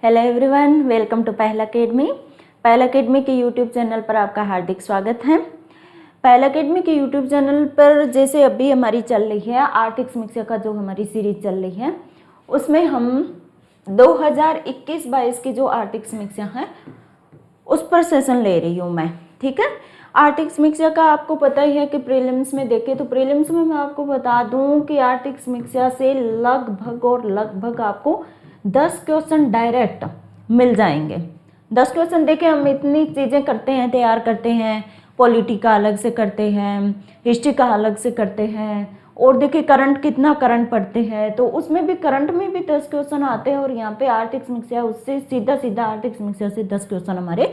Hello everyone, welcome to पहल academy. पहल academy के यूट्यूब चैनल पर आपका हार्दिक स्वागत है। पहल अकेडमी के यूट्यूब चैनल पर जैसे अभी हमारी चल रही है आर्थिक समीक्षा का जो हमारी सीरीज चल रही है, उसमें हम 2021-22 की जो आर्थिक समीक्षा है उस पर सेशन ले रही हूँ मैं। ठीक है, आर्थिक समीक्षा का आपको पता ही है कि प्रीलिम्स में देखें तो प्रीलिम्स में मैं आपको बता दूं कि आर्थिक समीक्षा से लगभग आपको 10 क्वेश्चन डायरेक्ट मिल जाएंगे। 10 क्वेश्चन देखें, हम इतनी चीज़ें करते हैं, तैयार करते हैं, पॉलिटी का अलग से करते हैं, हिस्ट्री का अलग से करते हैं, और देखिए करंट कितना करंट पढ़ते हैं, तो उसमें भी करंट में भी 10 क्वेश्चन आते हैं, और यहाँ पे आर्थिक समीक्षा उससे सीधा आर्थिक समीक्षा से 10 क्वेश्चन हमारे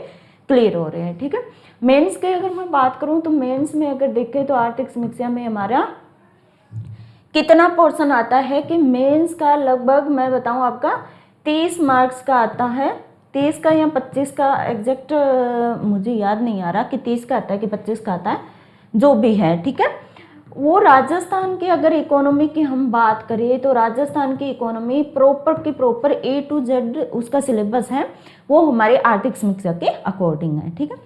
क्लियर हो रहे हैं। ठीक है, मेंस के अगर मैं बात करूँ तो मेंस में अगर देखें तो आर्थिक समीक्षा में हमारा कितना पोर्शन आता है कि मेंस का लगभग मैं बताऊं आपका 30 मार्क्स का आता है। 30 का या 25 का एग्जैक्ट मुझे याद नहीं आ रहा कि 30 का आता है कि 25 का आता है, जो भी है। ठीक है, वो राजस्थान की अगर इकोनॉमी की हम बात करें तो राजस्थान की economy proper A to Z उसका सिलेबस है, वो हमारे आर्थिक समीक्षा के अकॉर्डिंग है। ठीक है,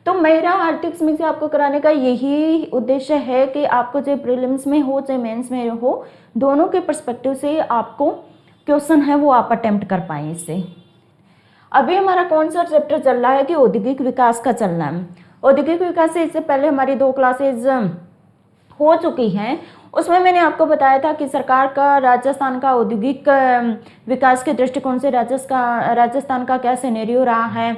तो मेरा आर्थिक समीक्षा आपको कराने का यही उद्देश्य है कि आपको चाहे प्रीलिम्स में हो चाहे मेंस में हो, दोनों के पर्सपेक्टिव से आपको क्वेश्चन है वो आप अटेम्प्ट कर पाए इससे। अभी हमारा कौन सा चैप्टर चल रहा है कि औद्योगिक विकास का चल रहा है। औद्योगिक विकास से इससे पहले हमारी 2 क्लासेज हो चुकी हैं, उसमें मैंने आपको बताया था कि सरकार का राजस्थान का औद्योगिक विकास के दृष्टिकोण से राजस्थान का क्या सिनेरियो रहा है,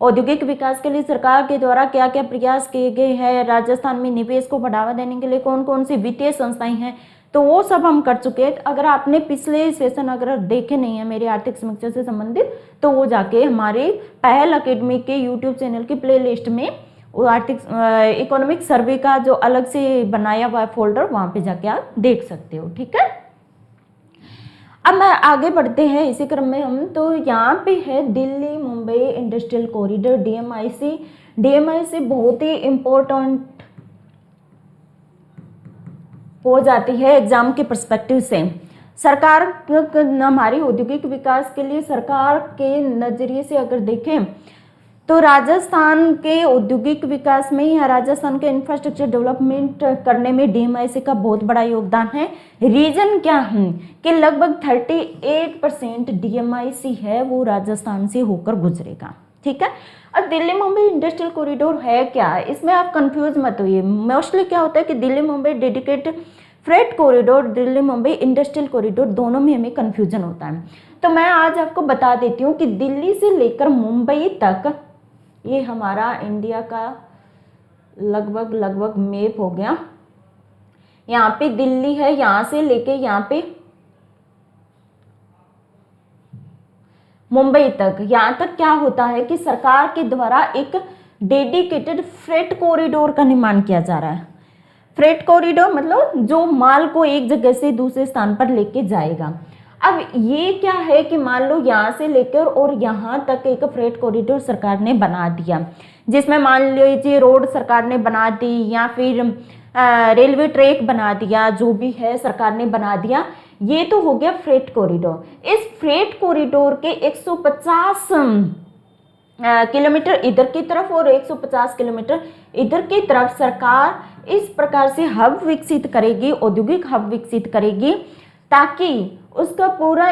औद्योगिक विकास के लिए सरकार के द्वारा क्या क्या प्रयास किए गए हैं, राजस्थान में निवेश को बढ़ावा देने के लिए कौन कौन सी वित्तीय संस्थाएं हैं, तो वो सब हम कर चुके हैं। अगर आपने पिछले सेशन अगर देखे नहीं है मेरी आर्थिक समीक्षा से संबंधित, तो वो जाके हमारे पहल अकेडमी के यूट्यूब चैनल की प्लेलिस्ट में वो आर्थिक इकोनॉमिक सर्वे का जो अलग से बनाया हुआ फोल्डर, वहाँ पे जाके आप देख सकते हो। ठीक है, अब मैं आगे बढ़ते हैं इसी क्रम में हम, तो यहाँ पे है Delhi Mumbai industrial corridor DMIC बहुत ही इम्पोर्टेंट हो जाती है एग्जाम के पर्सपेक्टिव से। सरकार हमारी औद्योगिक विकास के लिए सरकार के नजरिए से अगर देखें तो राजस्थान के औद्योगिक विकास में या राजस्थान के इंफ्रास्ट्रक्चर डेवलपमेंट करने में DMIC का बहुत बड़ा योगदान है। रीजन क्या है कि लगभग 38% DMIC है वो राजस्थान से होकर गुजरेगा। ठीक है, अब दिल्ली मुंबई इंडस्ट्रियल कॉरिडोर है क्या, इसमें आप कंफ्यूज मत होइए। मोस्टली क्या होता है कि Delhi Mumbai dedicated freight corridor, Delhi Mumbai industrial corridor, दोनों में हमें कंफ्यूजन होता है। तो मैं आज आपको बता देती हूँ कि दिल्ली से लेकर मुंबई तक ये हमारा इंडिया का लगभग मैप हो गया। यहाँ पे दिल्ली है, यहाँ से लेके यहाँ पे मुंबई तक, यहाँ तक क्या होता है कि सरकार के द्वारा एक डेडिकेटेड फ्रेट कॉरिडोर का निर्माण किया जा रहा है। फ्रेट कॉरिडोर मतलब जो माल को एक जगह से दूसरे स्थान पर लेके जाएगा। अब ये क्या है कि मान लो यहाँ से लेकर और यहाँ तक एक फ्रेट कॉरिडोर सरकार ने बना दिया, जिसमें मान लीजिए रोड सरकार ने बना दी या फिर रेलवे ट्रैक बना दिया, जो भी है सरकार ने बना दिया, ये तो हो गया फ्रेट कॉरिडोर। इस फ्रेट कॉरिडोर के 150 किलोमीटर इधर की तरफ और 150 किलोमीटर इधर की तरफ सरकार इस प्रकार से हब विकसित करेगी, औद्योगिक हब विकसित करेगी, ताकि उसका पूरा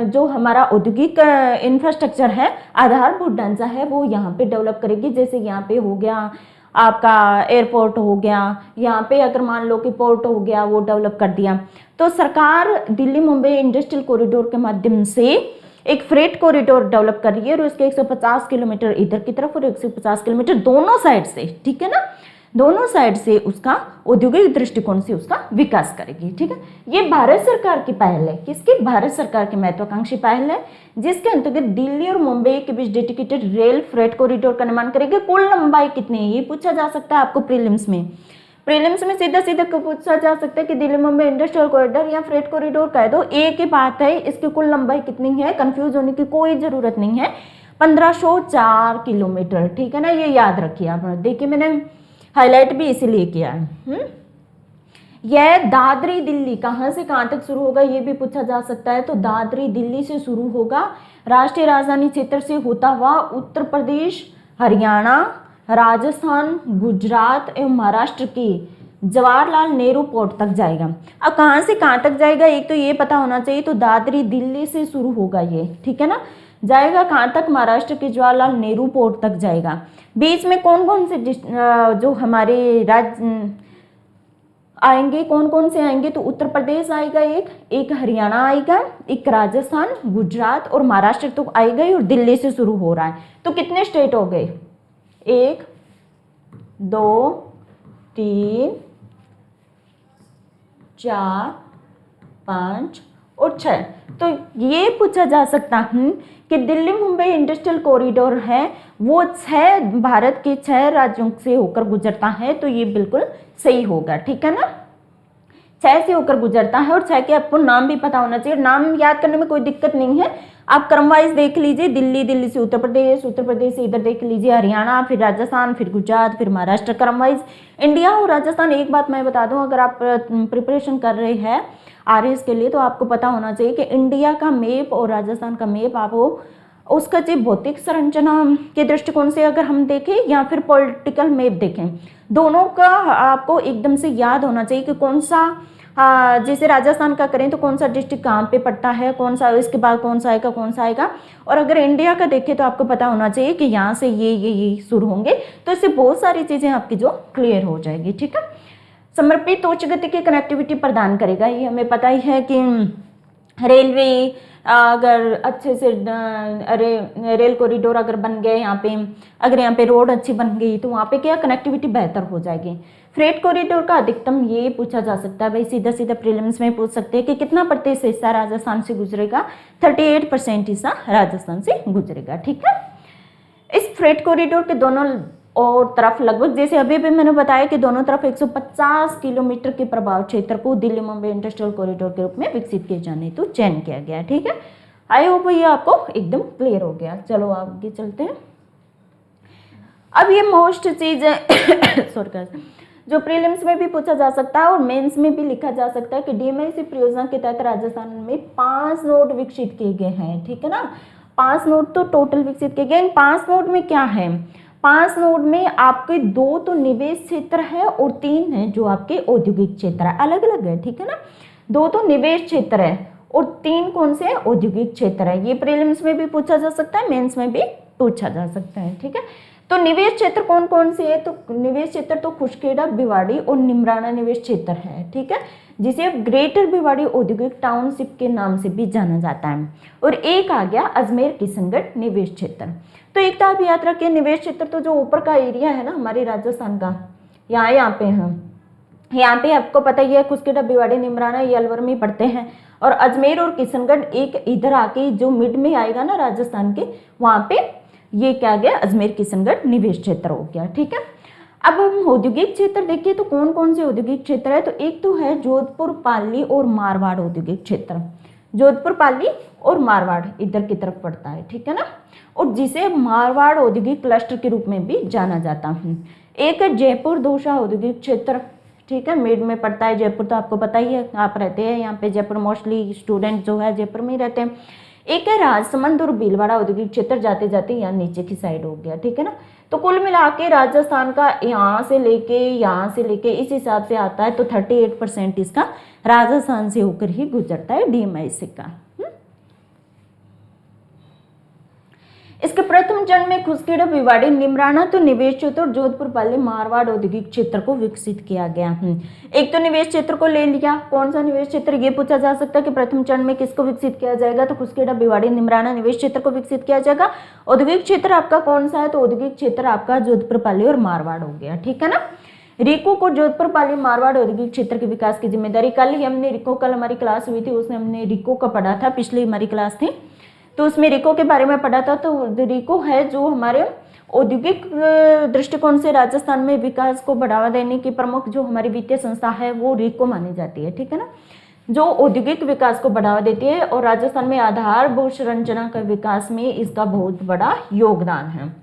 जो हमारा औद्योगिक इंफ्रास्ट्रक्चर है, आधारभूत ढांचा है, वो यहाँ पे डेवलप करेगी। जैसे यहाँ पे हो गया आपका एयरपोर्ट हो गया, यहाँ पे अगर मान लो कि पोर्ट हो गया, वो डेवलप कर दिया। तो सरकार दिल्ली मुंबई इंडस्ट्रियल कॉरिडोर के माध्यम से एक फ्रेट कॉरिडोर डेवलप कर रही है, और उसके 150 किलोमीटर इधर की तरफ और 150 किलोमीटर दोनों साइड से, ठीक है ना, दोनों साइड से उसका औद्योगिक दृष्टिकोण से उसका विकास करेगी। ठीक है, ये भारत सरकार की पहल है। किसकी? भारत सरकार की महत्वाकांक्षी पहल है, जिसके अंतर्गत दिल्ली और मुंबई के बीच डेडिकेटेड रेल फ्रेट कॉरिडोर का निर्माण करेगी। कुल लंबाई कितनी है ये पूछा जा सकता है आपको प्रीलिम्स में। प्रीलिम्स में सीधा पूछा जा सकता है कि दिल्ली मुंबई इंडस्ट्रियल कॉरिडोर या फ्रेट कॉरिडोर कह दो, एक ही बात है, इसकी कुल लंबाई कितनी है, कंफ्यूज होने की कोई जरूरत नहीं है, 1504 किलोमीटर। ठीक है ना, ये याद रखिए आप। देखिए मैंने हाईलाइट भी इसीलिए किया है। यह दादरी दिल्ली कहाँ से कहाँ तक शुरू होगा ये भी पूछा जा सकता है। तो दादरी दिल्ली से शुरू होगा, राष्ट्रीय राजधानी क्षेत्र से होता हुआ उत्तर प्रदेश, हरियाणा, राजस्थान, गुजरात एवं महाराष्ट्र के जवाहरलाल नेहरू पोर्ट तक जाएगा। अब कहाँ से कहाँ तक जाएगा एक तो ये पता होना चाहिए। तो दादरी दिल्ली से शुरू होगा ये, ठीक है ना, जाएगा कहाँ तक, महाराष्ट्र के जवाहरलाल नेहरू पोर्ट तक जाएगा। बीच में कौन कौन से जो हमारे राज्य आएंगे, कौन कौन से आएंगे, तो उत्तर प्रदेश आएगा, एक हरियाणा आएगा, एक राजस्थान, गुजरात और महाराष्ट्र तो आएगा ही, और दिल्ली से शुरू हो रहा है। तो कितने स्टेट हो गए, 1 2 3 4 5 और 6। तो ये पूछा जा सकता है कि दिल्ली मुंबई इंडस्ट्रियल कॉरिडोर है वो 6 भारत के 6 राज्यों से होकर गुजरता है। तो ये बिल्कुल सही होगा, ठीक है ना, 6 से होकर गुजरता है, और 6 के आपको नाम भी पता होना चाहिए। नाम याद करने में कोई दिक्कत नहीं है, आप क्रम वाइज देख लीजिए, दिल्ली, दिल्ली से उत्तर प्रदेश, उत्तर प्रदेश से इधर देख लीजिए हरियाणा, फिर राजस्थान, फिर गुजरात, फिर महाराष्ट्र, क्रम वाइज। इंडिया और राजस्थान, एक बात मैं बता दूं, अगर आप प्रिपरेशन कर रहे हैं आरएस के लिए तो आपको पता होना चाहिए कि इंडिया का मैप और राजस्थान का मैप आपको उसका जो भौतिक संरचना के दृष्टिकोण से अगर हम देखें या फिर पॉलिटिकल मैप देखें, दोनों का आपको एकदम से याद होना चाहिए कि कौन सा, जैसे राजस्थान का करें तो कौन सा डिस्ट्रिक्ट कहाँ पे पड़ता है, कौन सा, इसके बाद कौन सा आएगा, कौन सा आएगा। और अगर इंडिया का देखें तो आपको पता होना चाहिए कि यहाँ से ये शुरू होंगे। तो इससे बहुत सारी चीज़ें आपकी जो क्लियर हो जाएगी, ठीक है। समर्पित उच्च गति की कनेक्टिविटी प्रदान करेगा, ये हमें पता ही है कि रेलवे अगर अच्छे से रेल कॉरिडोर अगर बन गए यहाँ पे, अगर यहाँ पे रोड अच्छी बन गई तो वहाँ पे क्या कनेक्टिविटी बेहतर हो जाएगी। फ्रेट कॉरिडोर का अधिकतम ये पूछा जा सकता है, भाई सीधा सीधा प्रीलिम्स में पूछ सकते हैं कि कितना प्रतिशत हिस्सा राजस्थान से गुजरेगा, 38% हिस्सा राजस्थान से गुजरेगा, ठीक है। इस फ्रेट कॉरिडोर के दोनों और तरफ लगभग, जैसे अभी भी मैंने बताया कि दोनों तरफ 150 किलोमीटर के प्रभाव क्षेत्र को दिल्ली मुंबई इंडस्ट्रियल कॉरिडोर के रूप में विकसित किए जाने तो चयन किया गया, ठीक है। आई होप ये आपको एकदम क्लियर हो गया। चलो आगे चलते हैं। अब ये मोस्ट चीज है सॉरी जो प्रीलिम्स में भी पूछा जा सकता है और मेंस में भी लिखा जा सकता है कि डीएमआईसी परियोजना के तहत राजस्थान में 5 नोड विकसित किए गए हैं, ठीक है ना। 5 नोड तो टोटल विकसित किए गए। इन 5 नोड में क्या है, 5 नोड में आपके 2 तो निवेश क्षेत्र है और 3 है जो आपके औद्योगिक क्षेत्र है, अलग अलग है, ठीक है ना। 2 तो निवेश क्षेत्र है और 3 कौन से औद्योगिक क्षेत्र है। ये प्रीलिम्स में भी पूछा जा सकता है, मेंस में भी पूछा जा सकता है, ठीक है। तो निवेश क्षेत्र कौन कौन से है, तो निवेश क्षेत्र तो खुशखेड़ा, भिवाड़ी और निमराना निवेश क्षेत्र है, ठीक है, जिसे ग्रेटर भिवाड़ी औद्योगिक टाउनशिप के नाम से भी जाना जाता है। और एक आ गया अजमेर किशनगढ़ निवेश क्षेत्र। तो एक तो आप याद रखिए निवेश क्षेत्र तो जो ऊपर का एरिया है ना हमारे राजस्थान का, यहाँ पे हम यहाँ पे आपको पता ही है खुशखेड़ा, भिवाड़ी, निमराना ये अलवर में पड़ते हैं। और अजमेर और किशनगढ़ एक इधर आके जो मिड में आएगा ना राजस्थान के, वहाँ पे ये क्या गया, अजमेर किशनगढ़ निवेश क्षेत्र हो गया, ठीक है। अब हम औद्योगिक क्षेत्र देखिए तो कौन कौन से औद्योगिक क्षेत्र है, तो एक तो है जोधपुर, पाली और मारवाड़ औद्योगिक क्षेत्र। जोधपुर, पाली और मारवाड़ इधर की तरफ पड़ता है, ठीक है ना, और जिसे मारवाड़ औद्योगिक क्लस्टर के रूप में भी जाना जाता है। एक है जयपुर दौसा औद्योगिक क्षेत्र, ठीक है, मिड में पड़ता है जयपुर, तो आपको पता ही है, आप रहते हैं यहाँ पे जयपुर, मोस्टली स्टूडेंट जो है जयपुर में ही रहते हैं। एक है राजसमंद और भीलवाड़ा औद्योगिक क्षेत्र, जाते जाते यहाँ नीचे की साइड हो गया, ठीक है ना। तो कुल मिला के राजस्थान का यहाँ से लेके इस हिसाब से आता है, तो 38% इसका राजस्थान से होकर ही गुजरता है डीएमआईसी का। इसके प्रथम चरण में खुशखेड़ा, भिवाड़ी, निमराना तो निवेश क्षेत्र और जोधपुर, पाली, मारवाड़ औद्योगिक क्षेत्र को विकसित किया गया। एक तो निवेश क्षेत्र को ले लिया, कौन सा निवेश क्षेत्र, ये पूछा जा सकता है कि प्रथम चरण में किसको विकसित किया जाएगा, तो खुशखेड़ा, भिवाड़ी, निमराना निवेश क्षेत्र को विकसित किया जाएगा। औद्योगिक क्षेत्र आपका कौन सा है, तो औद्योगिक क्षेत्र आपका जोधपुर, पाली और मारवाड़ हो गया, ठीक है ना। रिको को जोधपुर, पाली, मारवाड़ औद्योगिक क्षेत्र के विकास की जिम्मेदारी, कल ही हमने रिको, कल हमारी क्लास हुई थी उसमें हमने रिको का पढ़ा था, पिछली हमारी क्लास थी तो उसमें रिको के बारे में पढ़ा था। तो रिको है जो हमारे औद्योगिक दृष्टिकोण से राजस्थान में विकास को बढ़ावा देने की प्रमुख जो हमारी वित्तीय संस्था है वो रिको मानी जाती है, ठीक है ना, जो औद्योगिक विकास को बढ़ावा देती है और राजस्थान में आधारभूत संरचना के विकास में इसका बहुत बड़ा योगदान है।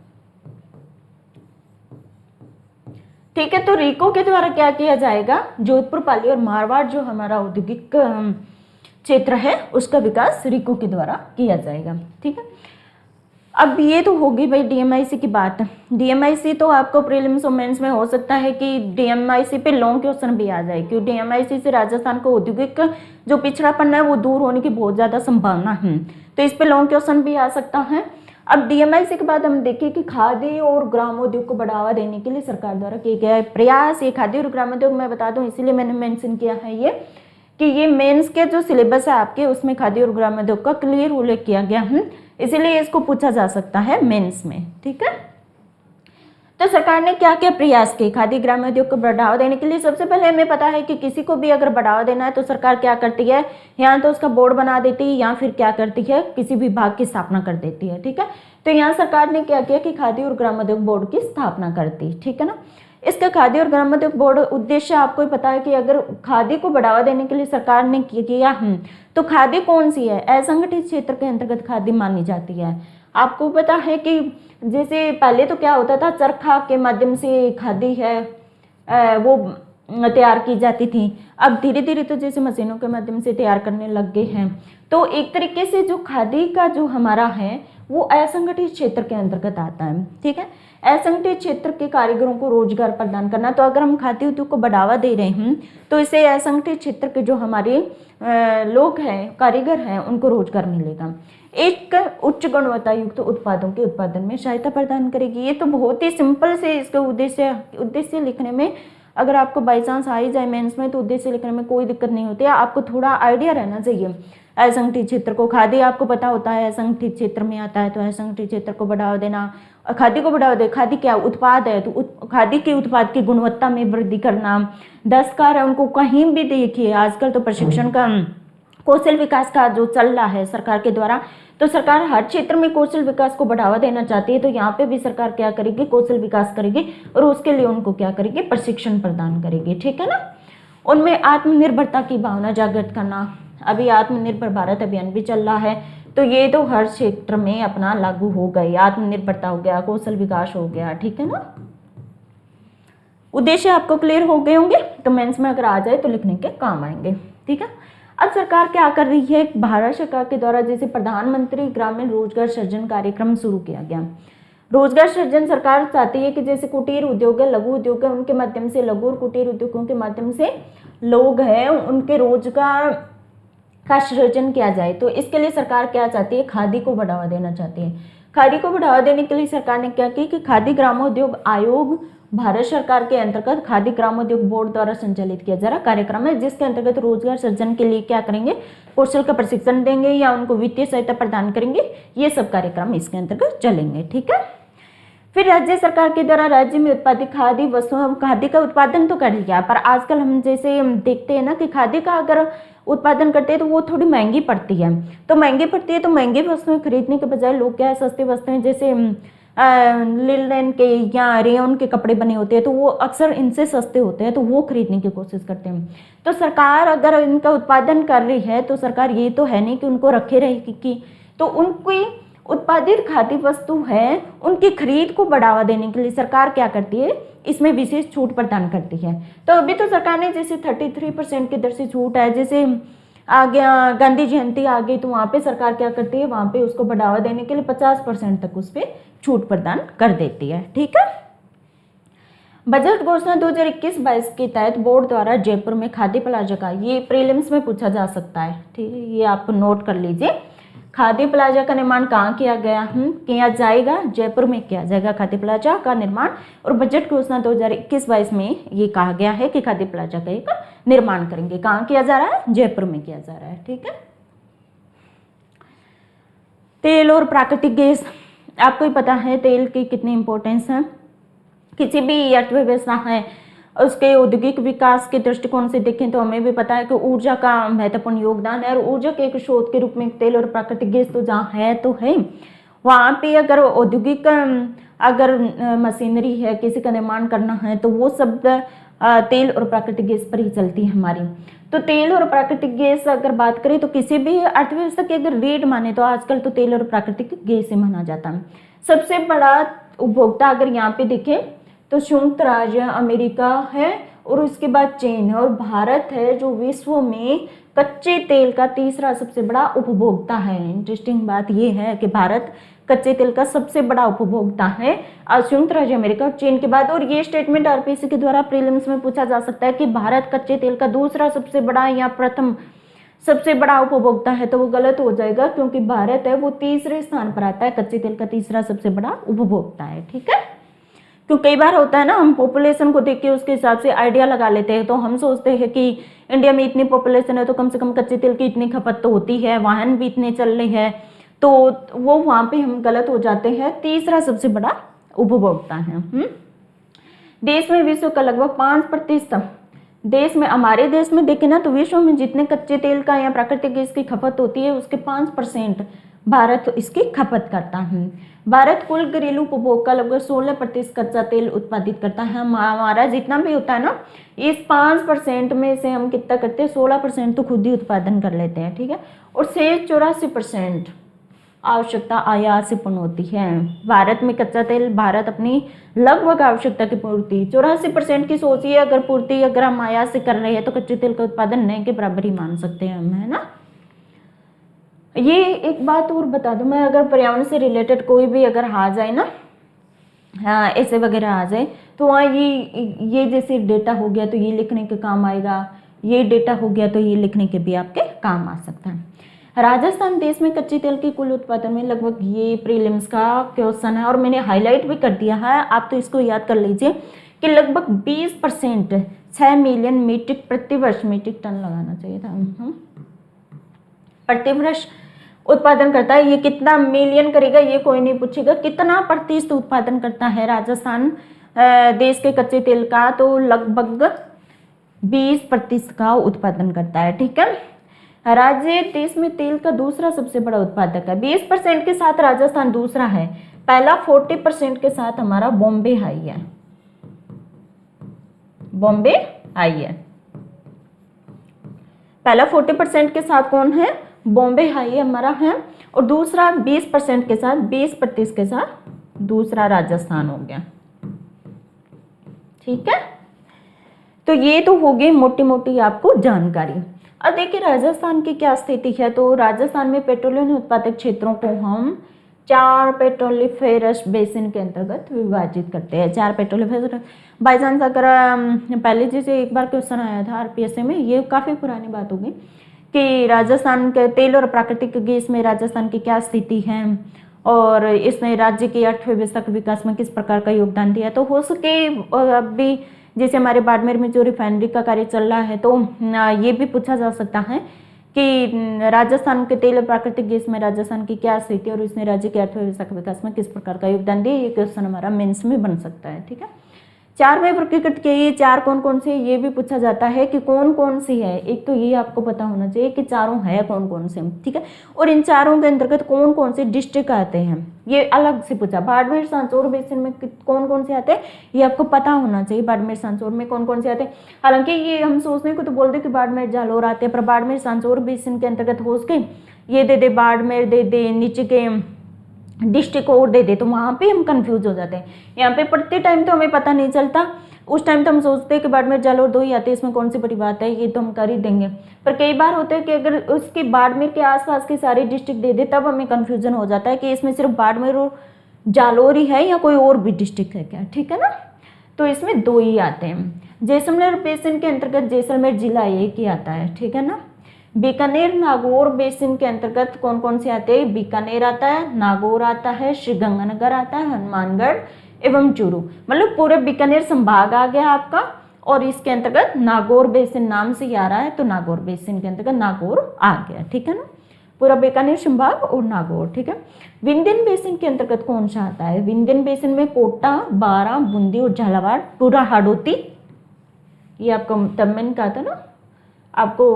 ठीक है। तो रीको के द्वारा क्या किया जाएगा, जोधपुर, पाली और मारवाड़ जो हमारा औद्योगिक क्षेत्र है उसका विकास रीको के द्वारा किया जाएगा। ठीक है। अब ये तो होगी भाई डीएमआईसी की बात। डीएमआईसी तो आपको प्रीलिम्स और मेंस में हो सकता है कि डीएमआईसी पे लॉन्ग क्वेश्चन भी आ जाए, क्योंकि डीएमआईसी से राजस्थान को औद्योगिक जो पिछड़ापन है वो दूर होने की बहुत ज़्यादा संभावना है, तो इस पे लॉन्ग क्वेश्चन भी आ सकता है। अब डीएमआईसी के बाद हम देखें कि खादी और ग्रामोद्योग को बढ़ावा देने के लिए सरकार द्वारा किए गए प्रयास। ये खादी और ग्रामोद्योग मैं बता दूं इसीलिए मैंने मेंशन किया है ये कि ये मेंस के जो सिलेबस है आपके उसमें खादी और ग्रामोद्योग का क्लियर उल्लेख किया गया है, इसीलिए इसको पूछा जा सकता है मेंस में। ठीक है। तो सरकार ने क्या क्या प्रयास किए खादी ग्रामोद्योग को बढ़ावा देने के लिए। सबसे पहले हमें पता है कि किसी को भी अगर बढ़ावा देना है तो सरकार क्या करती है, यहाँ तो उसका बोर्ड बना देती है या फिर क्या करती है, किसी विभाग की स्थापना कर देती है। ठीक है। तो यहाँ सरकार ने क्या किया कि खादी और ग्रामोद्योग बोर्ड की स्थापना कर दी। ठीक है ना। इसका खादी और ग्रामोद्योग बोर्ड उद्देश्य आपको ही पता है कि अगर खादी को बढ़ावा देने के लिए सरकार ने किया तो खादी कौन सी है, असंगठित क्षेत्र के अंतर्गत खादी मानी जाती है। आपको पता है कि जैसे पहले तो क्या होता था, चरखा के माध्यम से खादी है वो तैयार की जाती थी। अब धीरे धीरे तो जैसे मशीनों के माध्यम से तैयार करने लग गए हैं। तो एक तरीके से जो खादी का जो हमारा है वो असंगठित क्षेत्र के अंतर्गत आता है। ठीक है। असंगठित क्षेत्र के कारीगरों को रोजगार प्रदान करना। तो अगर हम खादी उद्योग को बढ़ावा दे रहे हैं तो इससे असंगठित क्षेत्र के जो हमारे लोग हैं, कारीगर हैं, उनको रोजगार मिलेगा। एक उच्च गुणवत्ता युक्त उत्पादों के उत्पादन में सहायता प्रदान करेगी। ये तो बहुत ही सिंपल से इसके उद्देश्य लिखने में, अगर आपको बाई चांस आ ही जाए मेंस में तो उद्देश्य लिखने में कोई दिक्कत नहीं होती है। आपको थोड़ा आइडिया रहना चाहिए असंगठित क्षेत्र को। खादी आपको पता होता है असंगठित क्षेत्र में आता है, तो असंगठित क्षेत्र को बढ़ावा देना, खादी को बढ़ावा दे। खादी क्या उत्पाद है, तो खादी के उत्पाद की गुणवत्ता में वृद्धि करना। दस्तकार है उनको कहीं भी देखिए, आजकल तो प्रशिक्षण का कौशल विकास का जो चल रहा है सरकार के द्वारा, तो सरकार हर क्षेत्र में कौशल विकास को बढ़ावा देना चाहती है। तो यहाँ पे भी सरकार क्या करेगी, कौशल विकास करेगी और उसके लिए उनको क्या करेगी, प्रशिक्षण प्रदान करेगी। ठीक है ना। उनमें आत्मनिर्भरता की भावना जागृत करना। अभी आत्मनिर्भर भारत अभियान भी चल रहा है, तो ये तो हर क्षेत्र में अपना लागू हो गई। आत्मनिर्भरता हो गया, कौशल विकास हो गया। ठीक है ना। उद्देश्य आपको क्लियर हो गए होंगे, तो मेंस में अगर आ जाए तो लिखने के काम आएंगे। ठीक है। अब सरकार क्या कर रही है, भारत सरकार के द्वारा जैसे प्रधानमंत्री ग्रामीण रोजगार सृजन कार्यक्रम शुरू किया गया। रोजगार सृजन सरकार चाहती है कि जैसे कुटीर उद्योग है, लघु उद्योग है, उनके माध्यम से, लघु और कुटीर उद्योगों के माध्यम से लोग हैं उनके रोजगार का सृजन किया जाए। तो इसके लिए सरकार क्या चाहती है, खादी को बढ़ावा देना चाहती है। खादी को बढ़ावा देने के लिए सरकार ने क्या किया कि खादी ग्रामोद्योग आयोग भारत सरकार के अंतर्गत खादी ग्रामोद्योग बोर्ड द्वारा संचालित किया जा रहा कार्यक्रम है, जिसके अंतर्गत रोजगार सृजन के लिए क्या करेंगे, कौशल का प्रशिक्षण देंगे या उनको वित्तीय सहायता प्रदान करेंगे। ये सब कार्यक्रम इसके अंतर्गत चलेंगे। ठीक है। फिर राज्य सरकार के द्वारा राज्य में उत्पादित खादी वस्तुओं, खादी का उत्पादन तो कर लिया, पर आजकल हम जैसे देखते हैं ना कि खादी का अगर उत्पादन करते हैं तो वो थोड़ी महंगी पड़ती है। तो महंगी वस्तुएं खरीदने के बजाय लोग क्या है, सस्ती वस्तुएं जैसे लिनन के या रेयन के कपड़े बने होते हैं, तो वो अक्सर इनसे सस्ते होते हैं, तो वो खरीदने की कोशिश करते हैं। तो सरकार अगर इनका उत्पादन कर रही है तो सरकार ये तो है नहीं कि उनको रखे रहेगी, तो उनकी उत्पादित खादी वस्तु है उनकी खरीद को बढ़ावा देने के लिए सरकार क्या करती है, इसमें विशेष छूट प्रदान करती है। तो अभी तो सरकार ने जैसे 33% की दर से छूट है, जैसे आ गया गांधी जयंती आ गई, तो वहाँ पे सरकार क्या करती है, वहाँ पे उसको बढ़ावा देने के लिए 50% तक उस पर छूट प्रदान कर देती है। ठीक है। बजट घोषणा 2021-22 के तहत बोर्ड द्वारा जयपुर में खादी प्लाजा का, ये प्रीलिम्स में पूछा जा सकता है। ठीक है, ये आप नोट कर लीजिए। खादी प्लाजा का निर्माण कहाँ किया गया, किया जाएगा, जयपुर में किया जाएगा खादी प्लाजा का निर्माण। और बजट घोषणा 2021-22 में ये कहा गया है कि खादी प्लाजा का एक निर्माण करेंगे। कहाँ किया जा रहा है, जयपुर में किया जा रहा है। ठीक है। तेल और प्राकृतिक गैस, आपको ही पता है तेल की कितनी इंपॉर्टेंस है। किसी भी अर्थव्यवस्था है उसके औद्योगिक विकास के दृष्टिकोण से देखें तो हमें भी पता है कि ऊर्जा का महत्वपूर्ण योगदान है, और ऊर्जा के एक स्रोत के रूप में तेल और प्राकृतिक गैस तो जहाँ है तो है, वहाँ पे अगर औद्योगिक अगर मशीनरी है, किसी का निर्माण करना है, तो वो सब तेल और प्राकृतिक गैस पर ही चलती है हमारी। तो तेल और प्राकृतिक गैस अगर बात करें तो किसी भी अर्थव्यवस्था की अगर रीढ़ माने तो आजकल तो तेल और प्राकृतिक गैस ही माना जाता है। सबसे बड़ा उपभोक्ता अगर यहाँ पे देखें तो संयुक्त राज्य अमेरिका है और उसके बाद चीन है, और भारत है जो विश्व में कच्चे तेल का तीसरा सबसे बड़ा उपभोक्ता है। इंटरेस्टिंग बात यह है कि भारत कच्चे तेल का सबसे बड़ा उपभोक्ता है संयुक्त राज्य अमेरिका और चीन के बाद। और ये स्टेटमेंट आरपीएससी के द्वारा प्रीलिम्स में पूछा जा सकता है कि भारत कच्चे तेल का दूसरा सबसे बड़ा या प्रथम सबसे बड़ा उपभोक्ता है, तो वो गलत हो जाएगा, क्योंकि भारत है वो तीसरे स्थान पर आता है, कच्चे तेल का तीसरा सबसे बड़ा उपभोक्ता है। ठीक है, क्योंकि कई बार होता है ना, हम पॉपुलेशन को देख के उसके हिसाब से आइडिया लगा लेते हैं। तो हम सोचते हैं कि इंडिया में इतनी पॉपुलेशन है तो कम से कम कच्चे तेल की इतनी खपत तो होती है, वाहन भी इतने चल रहे हैं, तो वो वहां पे हम गलत हो जाते हैं। तीसरा सबसे बड़ा उपभोक्ता है। देश में विश्व का लगभग 5% देश में, हमारे देश में देखें ना तो विश्व में जितने कच्चे तेल का या प्राकृतिक गैस की खपत होती है उसके 5% भारत इसकी खपत करता है। भारत कुल घरेलू उपभोग का लगभग 16% कच्चा तेल उत्पादित करता है। हमारा जितना भी होता है ना, इस 5% में से हम कितना करते हैं, 16% तो खुद ही उत्पादन कर लेते हैं। ठीक है, और शेष 84% आवश्यकता आयात से पूर्ण होती है। भारत में कच्चा तेल, भारत अपनी लगभग आवश्यकता की पूर्ति 84% की सोचिए, अगर पूर्ति अगर हम आयात से कर रहे हैं तो कच्चे तेल का उत्पादन नहीं के बराबर ही मान सकते हैं हम, है ना। ये एक बात और बता दूं मैं, अगर पर्यावरण से रिलेटेड कोई भी अगर आ जाए ना, हाँ ऐसे वगैरह आ जाए, तो वहाँ ये जैसे डेटा हो गया तो ये लिखने के काम आएगा, ये डेटा हो गया तो ये लिखने के भी आपके काम आ सकता है। राजस्थान देश में कच्चे तेल के कुल उत्पादन में लगभग, ये प्रीलिम्स का क्वेश्चन है और मैंने हाईलाइट भी कर दिया है, आप तो इसको याद कर लीजिए कि लगभग 20% 6 मिलियन मीट्रिक प्रतिवर्ष, मीट्रिक टन लगाना चाहिए था, प्रतिवर्ष उत्पादन करता है। ये कितना मिलियन करेगा ये कोई नहीं पूछेगा, कितना प्रतिशत उत्पादन करता है राजस्थान देश के कच्चे तेल का, तो लगभग 20% का उत्पादन करता है। ठीक है, राज्य देश में तेल का दूसरा सबसे बड़ा उत्पादक है। 20% के साथ राजस्थान दूसरा है, पहला 40% के साथ हमारा बॉम्बे आई है, बॉम्बे आई है। पहला 40% के साथ कौन है, बॉम्बे हाई हमारा है, और दूसरा 20% के साथ, 20% के साथ दूसरा राजस्थान हो गया। ठीक है, तो ये तो हो गई मोटी मोटी आपको जानकारी। अब देखिए राजस्थान की क्या स्थिति है, तो राजस्थान में पेट्रोलियम उत्पादक क्षेत्रों को हम 4 पेट्रोलिफेरस बेसिन के अंतर्गत विभाजित करते हैं। 4 पेट्रोलिफेरस, बाई चांस अगर पहले जैसे एक बार क्वेश्चन आया था आरपीएससी में, ये काफ़ी पुरानी बात होगी कि राजस्थान के तेल और प्राकृतिक गैस में राजस्थान की क्या स्थिति है और इसने राज्य की अर्थव्यवस्था के विकास में किस प्रकार का योगदान दिया। तो हो सके अभी जैसे हमारे बाड़मेर में जो रिफाइनरी का कार्य चल रहा है, तो ये भी पूछा जा सकता है कि राजस्थान के तेल और प्राकृतिक गैस में राजस्थान की क्या स्थिति और इसने राज्य की अर्थव्यवस्था के विकास में किस प्रकार का योगदान दिया। ये क्वेश्चन हमारा मेंस में बन सकता है। ठीक है, 4 में वर्गीकृत किए, ये 4 कौन कौन से, ये भी पूछा जाता है कि कौन कौन सी है। एक तो ये आपको पता होना चाहिए कि चारों है कौन कौन से। ठीक है, और इन चारों के अंतर्गत कौन कौन से डिस्ट्रिक्ट आते हैं, ये अलग से पूछा। बाड़मेर सांचौर बेसिन में कौन कौन से आते हैं ये आपको पता होना चाहिए, बाड़मेर सांचौर में कौन कौन से आते हैं। हालांकि ये हम सोचने को तो बोल दे कि बाड़मेर जालौर आते हैं, पर बाड़मेर सांचौर बेसिन के अंतर्गत हो सके ये दे दे, बाड़मेर दे दे, नीचे के डिस्ट्रिक्ट और दे दे, तो वहाँ पे हम कंफ्यूज हो जाते हैं। यहाँ पे पढ़ते टाइम तो हमें पता नहीं चलता, उस टाइम तो हम सोचते हैं कि बाड़मेर जालौर 2 ही आते हैं, इसमें कौन सी बड़ी बात है, ये तो हम कर ही देंगे। पर कई बार होता है कि अगर उसके बाड़मेर के आसपास के सारे डिस्ट्रिक्ट दे दे तब हमें कन्फ्यूजन हो जाता है कि इसमें सिर्फ बाड़मेर और जालौर ही है या कोई और भी डिस्ट्रिक्ट है क्या। ठीक है ना, तो इसमें 2 ही आते हैं। जैसलमेर बेसिन के अंतर्गत जैसलमेर जिला एक ही आता है। ठीक है ना, बीकानेर नागौर बेसिन के अंतर्गत कौन कौन से आते हैं, बीकानेर आता है, नागौर आता है, श्रीगंगानगर आता है, हनुमानगढ़ एवं चूरू, मतलब पूरे बीकानेर संभाग आ गया आपका। और इसके अंतर्गत नागौर बेसिन नाम से ही आ रहा है, तो नागौर बेसिन के अंतर्गत नागौर आ गया। ठीक है ना, पूरा बीकानेर संभाग और नागौर। ठीक है, विंध्यन बेसिन के अंतर्गत कौन सा आता है, विंध्यन बेसिन में कोटा, बारां, बूंदी और झालावाड़, पूरा हाड़ौती, ये आपको तब मैंने कहा था ना आपको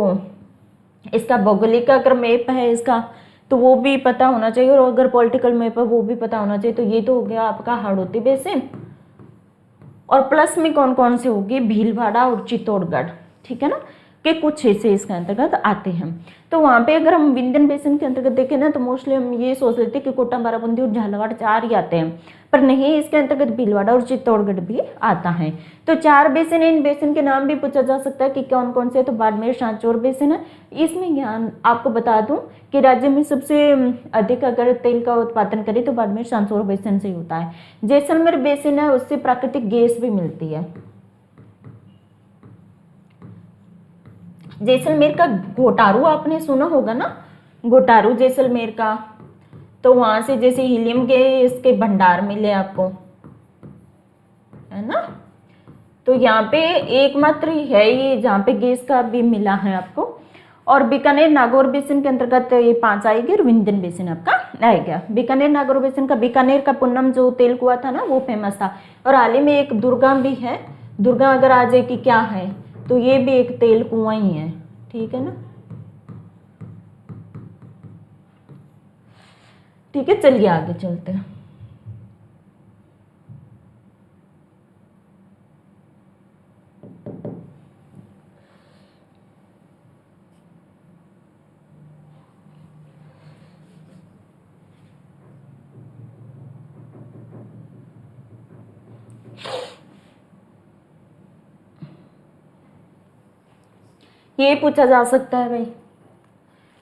इसका भौगोलिक अगर मैप है इसका तो वो भी पता होना चाहिए, और अगर पॉलिटिकल मैप है वो भी पता होना चाहिए। तो ये तो हो गया आपका हाड़ौती बेसिन, और प्लस में कौन कौन से होगी, भीलवाड़ा और चित्तौड़गढ़। ठीक है ना, के कुछ हिस्से इसके अंतर्गत आते हैं। तो वहाँ पे अगर हम विंध्यन बेसिन के अंतर्गत देखें ना, तो मोस्टली हम ये सोच लेते हैं कि कोटा, बाराबंदी और झालावाड़ 4 ही आते हैं, पर नहीं, इसके अंतर्गत भीलवाड़ा और चित्तौड़गढ़ भी आता है। तो 4 बेसिन है, इन बेसिन के नाम भी पूछा जा सकता है कि कौन कौन से है। तो बाड़मेर सांचौर बेसिन है। इसमें ज्ञान आपको बता दूं कि राज्य में सबसे अधिक अगर तेल का उत्पादन करें तो बाड़मेर सांचौर बेसिन से ही होता है। जैसलमेर बेसिन है, उससे प्राकृतिक गैस भी मिलती है। जैसलमेर का घोटारू आपने सुना होगा ना, घोटारू जैसलमेर का, तो वहां से जैसे हीलियम गैस के भंडार मिले आपको, है ना। तो यहाँ पे एकमात्र है ये जहाँ पे गैस का भी मिला है आपको। और बीकानेर नागौर बेसिन के अंतर्गत ये 5 आएगी और विंध्यन बेसिन आपका आएगा। बीकानेर नागौर बेसिन का, बीकानेर का पुन्नम जो तेल कुआं था ना, वो फेमस था। और हाल ही में एक दुर्गा भी है, दुर्गा अगर आ जाए कि क्या है, तो ये भी एक तेल कुआं ही है, ठीक है ना। ठीक है, चलिए आगे चलते हैं। ये पूछा जा सकता है भाई,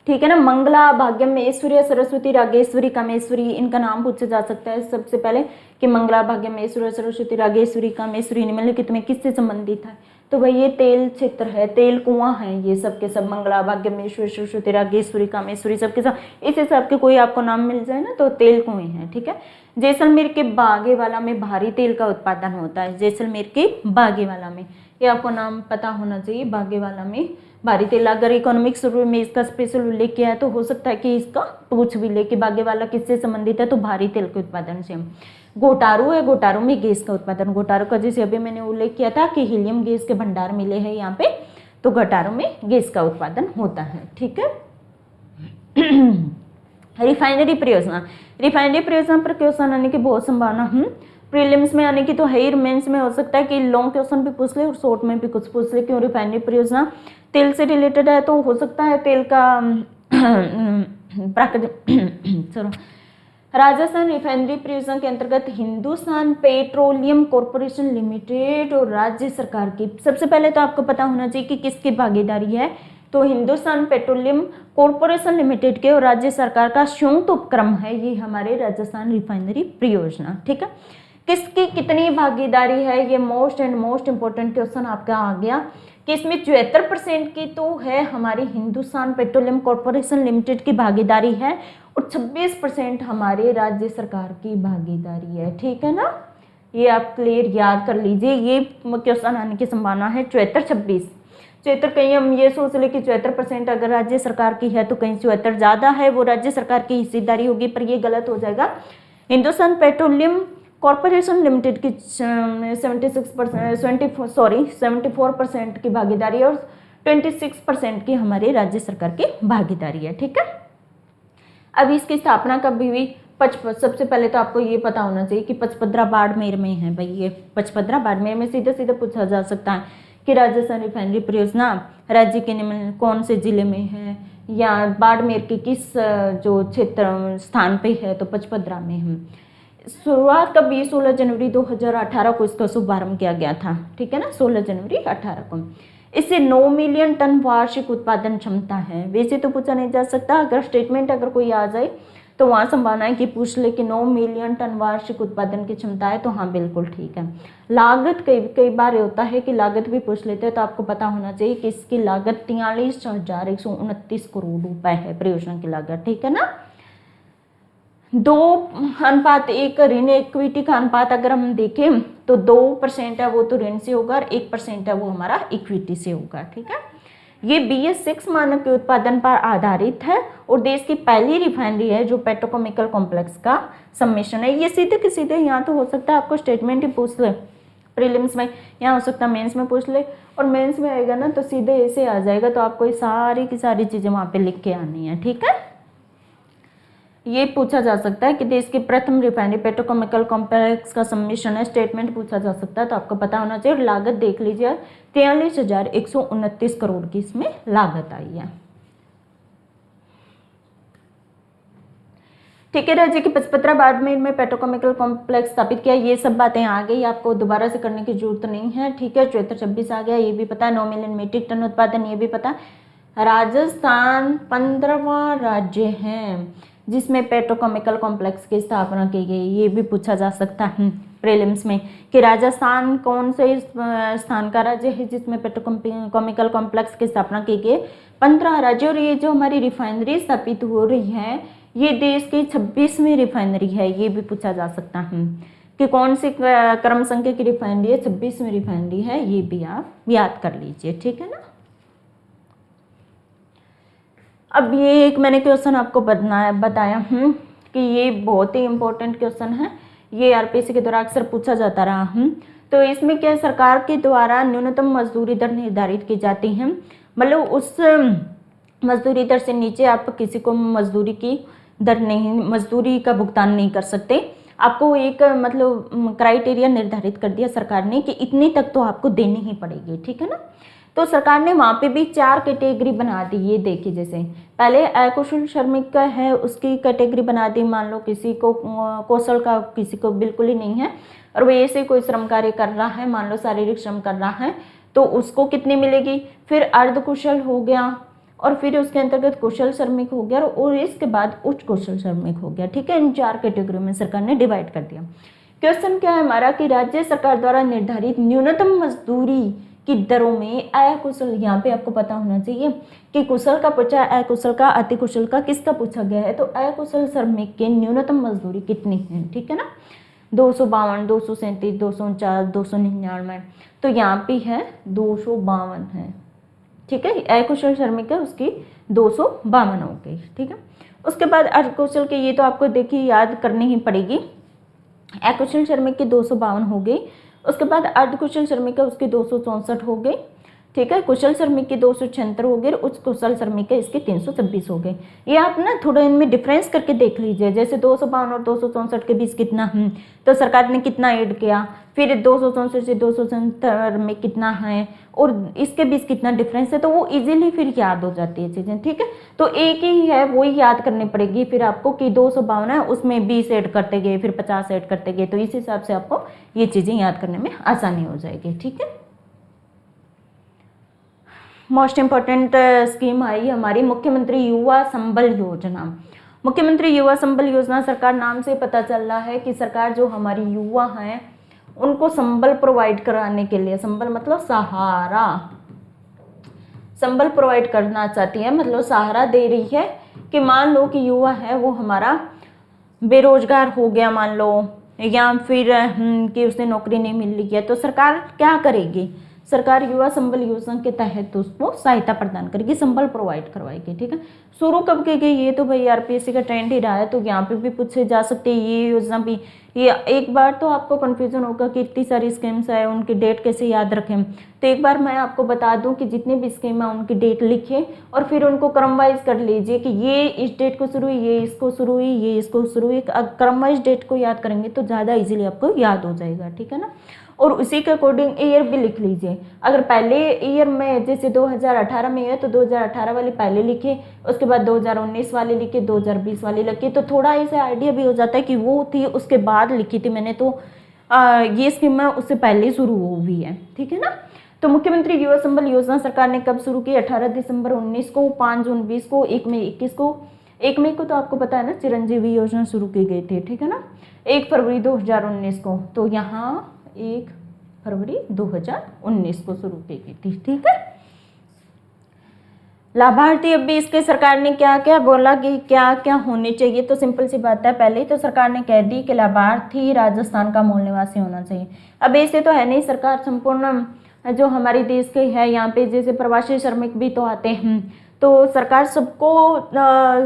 ठीक है ना। मंगला, भाग्यम, ऐश्वर्या, सरस्वती, रागेश्वरी, कामेश्वरी, इनका नाम पूछा जा सकता है सबसे पहले कि मंगला, भाग्यम, ऐश्वर्या, सरस्वती, रागेश्वरी, कामेश्वरी निम्नलिखित में किससे संबंधित है। तो भाई ये तेल क्षेत्र है, तेल कुआं है, ये सब के सब मंगला, भाग्यम, ऐश्वर्या, सरस्वती, रागेश्वरी, कामेश्वरी, सबके सब इस हिसाब के कोई आपको नाम मिल जाए ना, तो तेल कुएं हैं, ठीक है। जैसलमेर के बागेवाला में भारी तेल का उत्पादन होता है। जैसलमेर के बागेवाला में, ये आपको नाम पता होना चाहिए, बागेवाला में भारी तेल। अगर इकोनॉमिक्स में इसका स्पेशल उल्लेख किया है तो हो सकता है कि इसका पूछ भी ले कि बागेवाला किससे संबंधित है, तो भारी तेल के उत्पादन से। घोटारू है, घोटारू में गैस का उत्पादन, घोटारू का जैसे अभी मैंने उल्लेख किया था कि हीलियम गैस के भंडार मिले हैं यहाँ पे, तो घोटारू में गैस का उत्पादन होता है, ठीक है। रिफाइनरी परियोजना, रिफाइनरी परियोजना पर क्वेश्चन आने की बहुत संभावना प्रीलिम्स में आने की तो है ही, मेंस में हो सकता है कि लॉन्ग क्वेश्चन भी पूछ ले और शॉर्ट में भी कुछ पूछ ले। क्यों, रिफाइनरी परियोजना तेल से रिलेटेड है, तो हो सकता है तेल का प्राकृतिक चलो। राजस्थान रिफाइनरी परियोजना के अंतर्गत हिंदुस्तान पेट्रोलियम कॉर्पोरेशन लिमिटेड और राज्य सरकार की, सबसे पहले तो आपको पता होना चाहिए कि किसकी भागीदारी है, तो हिंदुस्तान पेट्रोलियम कॉर्पोरेशन लिमिटेड के और राज्य सरकार का संयुक्त उपक्रम है ये हमारे राजस्थान रिफाइनरी परियोजना, ठीक है। किसकी कितनी भागीदारी है, ये most and most important question आपका आ गया कि इसमें 74% की तो है हमारी हिंदुस्तान पेट्रोलियम कॉर्पोरेशन लिमिटेड की भागीदारी है और 26% हमारे राज्य सरकार की भागीदारी है, ठीक है ना। ये आप क्लियर याद कर लीजिए, ये क्वेश्चन आने की संभावना है 74-26। 74, कहीं हम ये सोच ले कि 74% अगर राज्य सरकार की है तो कहीं 74 ज्यादा है, वो राज्य सरकार की हिस्सेदारी होगी, पर ये गलत हो जाएगा। हिंदुस्तान पेट्रोलियम कॉर्पोरेशन लिमिटेड की 74% की भागीदारी और 26% की हमारे राज्य सरकार की भागीदारी है, ठीक है। अब इसकी स्थापना कभी भी सबसे पहले तो आपको ये पता होना चाहिए कि पचपदरा बाड़मेर में है भाई, ये पचपदरा बाड़मेर में सीधे सीधे पूछा जा सकता है कि राजस्थान रिफाइनरी परियोजना राज्य के निम्न कौन से जिले में है या बाड़मेर के किस जो क्षेत्र स्थान पे है, तो पचपदरा में है। शुरुआत कब, 16 जनवरी 2018 को इसका शुभारंभ किया गया था, ठीक है ना, 16 जनवरी 18 को। इससे 9 मिलियन टन वार्षिक उत्पादन क्षमता है। वैसे तो पूछा नहीं जा सकता, अगर स्टेटमेंट अगर कोई आ जाए तो वहाँ संभावना है कि पूछ ले कि 9 मिलियन टन वार्षिक उत्पादन की क्षमता है, तो हाँ बिल्कुल ठीक है। लागत कई बार होता है कि लागत भी पूछ लेते हैं, तो आपको पता होना चाहिए कि इसकी लागत 43,129 करोड़ रुपए है परियोजना की लागत, ठीक है ना। 2:1 ऋण इक्विटी का अनुपात अगर हम देखें तो 2% है वो तो ऋण से होगा और 1% है वो हमारा इक्विटी से होगा, ठीक है। ये BS6 मानक के उत्पादन पर आधारित है और देश की पहली रिफाइनरी है जो पेट्रोकेमिकल कॉम्प्लेक्स का सम्मिश्रण है। ये सीधे के सीधे यहाँ तो हो सकता है आपको स्टेटमेंट ही पूछ ले प्रीलिम्स में, यहाँ हो सकता है मेंस में पूछ ले, और मेंस में आएगा ना तो सीधे ऐसे आ जाएगा, तो आपको ये सारी की सारी चीजें वहाँ पे लिख के आनी है, ठीक है। ये पूछा जा सकता है कि देश के प्रथम रिफाइनरी पेट्रोकेमिकल कॉम्प्लेक्स का सबमिशन है, स्टेटमेंट पूछा जा सकता है, तो आपको पता होना चाहिए। लागत देख लीजिए 43,129 करोड़ की इसमें लागत आई है। ठीक है, राज्य की पचपत्रा बाड़मेर में पेट्रोकेमिकल कॉम्प्लेक्स स्थापित किया। ये सब बातें आ गई, आपको दोबारा से करने की जरूरत नहीं है। ठीक है, 7426 आ गया, ये भी पता है। 9 मिलियन मीट्रिक टन उत्पादन, ये भी पता है। राजस्थान 15वां राज्य है जिसमें पेट्रोकेमिकल कॉम्प्लेक्स की स्थापना की गई, ये भी पूछा जा सकता है प्रीलिम्स में कि राजस्थान कौन से स्थान का राज्य है जिसमें पेट्रोकेमिकल कॉम्प्लेक्स की स्थापना की गई। 15 राज्य। और ये जो हमारी रिफाइनरी स्थापित हो रही है ये देश की 26वीं रिफाइनरी है, ये भी पूछा जा सकता है कि कौन सी क्रम संख्या की रिफाइनरी है, 26वीं रिफाइनरी है, ये भी आप याद कर लीजिए। ठीक है ना। अब ये एक मैंने क्वेश्चन आपको बताया कि ये बहुत ही इंपॉर्टेंट क्वेश्चन है, ये आरपीएससी के द्वारा अक्सर पूछा जाता रहा। तो इसमें क्या सरकार के द्वारा न्यूनतम मजदूरी दर निर्धारित की जाती है, मतलब उस मजदूरी दर से नीचे आप किसी को मजदूरी की दर नहीं, मजदूरी का भुगतान नहीं कर सकते। आपको एक मतलब क्राइटेरिया निर्धारित कर दिया सरकार ने कि इतनी तक तो आपको देनी ही पड़ेगी। ठीक है ना। तो सरकार ने वहाँ पे भी 4 कैटेगरी बना दी। ये देखिए, जैसे पहले अकुशल श्रमिक का है उसकी कैटेगरी बना दी, मान लो किसी को कौशल का किसी को बिल्कुल ही नहीं है और वो ऐसे कोई श्रम कार्य कर रहा है, मान लो शारीरिक श्रम कर रहा है, तो उसको कितनी मिलेगी। फिर अर्धकुशल हो गया और फिर उसके अंतर्गत कुशल श्रमिक हो गया और इसके बाद उच्च कुशल श्रमिक हो गया। ठीक है, इन 4 कैटेगरी में सरकार ने डिवाइड कर दिया। क्वेश्चन क्या है हमारा कि राज्य सरकार द्वारा निर्धारित न्यूनतम मजदूरी की दरों में अकुशल, यहाँ पे आपको पता होना चाहिए कि कुशल का पूछा, अकुशल का, अति कुशल का, किसका पूछा गया है, तो अकुशल श्रमिक के न्यूनतम मजदूरी कितनी है। ठीक है ना, 252, 237, 249, 299, तो यहाँ पे है 252 है। ठीक है, अकुशल श्रमिक है उसकी 252 हो गई। ठीक है, उसके बाद अर्धकुशल के, ये तो आपको देखिए याद करनी ही पड़ेगी। अकुशल श्रमिक की 252 हो गई, उसके बाद अर्धकुशल श्रमिक है उसकी 264 हो गई। ठीक है, कुशल श्रमिक की 276 हो गई, उच्च कुशल श्रमिक है इसकी 326 हो गई। ये आप ना थोड़ा इनमें डिफरेंस करके देख लीजिए, जैसे 252 और 264 के बीच कितना है, तो सरकार ने कितना ऐड किया, फिर 264 से 277 में कितना है और इसके बीच कितना डिफरेंस है, तो वो इजीली फिर याद हो जाती है चीज़ें। ठीक है, तो एक ही है वही याद करनी पड़ेगी फिर आपको कि 252 है उसमें 20 ऐड करते गए, फिर 50 ऐड करते गए, तो इस हिसाब से आपको ये चीज़ें याद करने में आसानी हो जाएगी। ठीक है, मोस्ट इम्पॉर्टेंट स्कीम आई हमारी मुख्यमंत्री युवा संबल योजना। मुख्यमंत्री युवा संबल योजना सरकार नाम से पता चल रहा है कि सरकार जो हमारी युवा हैं उनको संबल प्रोवाइड कराने के लिए, संबल मतलब सहारा, संबल प्रोवाइड करना चाहती है, मतलब सहारा दे रही है कि मान लो कि युवा है वो हमारा बेरोजगार हो गया मान लो, या फिर कि उसे नौकरी नहीं मिल रही है, तो सरकार क्या करेगी, सरकार युवा संबल योजना के तहत उसको सहायता प्रदान करेगी, संबल प्रोवाइड करवाएगी। ठीक है, शुरू कब की गई, ये तो भाई आरपीएससी का ट्रेंड ही रहा है, तो यहाँ पे भी पूछे जा सकते हैं ये योजना भी। ये एक बार तो आपको कंफ्यूजन होगा कि इतनी सारी स्कीम्स है उनकी डेट कैसे याद रखें, तो एक बार मैं आपको बता दूं कि जितनी भी स्कीम है उनकी डेट लिखिए और फिर उनको क्रम वाइज कर लीजिए कि ये इस डेट को शुरू हुई, ये इसको शुरू हुई, ये इसको शुरू हुई। क्रम वाइज डेट को याद करेंगे तो ज़्यादा इजीली आपको याद हो जाएगा। ठीक है ना, और उसी के अकॉर्डिंग ईयर भी लिख लीजिए। अगर पहले ईयर में जैसे 2018 में है तो 2018 वाली पहले लिखिए, उसके बाद 2019 वाली लिखिए, 2020 वाली लिखिए, तो थोड़ा ऐसा आइडिया भी हो जाता है कि वो थी उसके बाद लिखी थी मैंने, तो ये स्कीम में उससे पहले शुरू हुई है। ठीक है ना, तो मुख्यमंत्री युवा संबल योजना सरकार ने कब शुरू की, 18 दिसंबर 19 को, 5 जून 20 को, 1 मई 21 को। 1 मई को तो आपको पता है ना चिरंजीवी योजना शुरू की गई थी। ठीक है ना, 1 फरवरी 2019 को, तो यहाँ 1 फरवरी 2019 को शुरू की गई थी। ठीक है, लाभार्थी अब भी इसके सरकार ने क्या क्या बोला कि क्या क्या होने चाहिए, तो सिंपल सी बात है, पहले ही तो सरकार ने कह दी कि लाभार्थी राजस्थान का मूल निवासी होना चाहिए। अब ऐसे तो है नहीं, सरकार संपूर्ण जो हमारे देश के है यहाँ पे जैसे प्रवासी श्रमिक भी तो आते हैं, तो सरकार सबको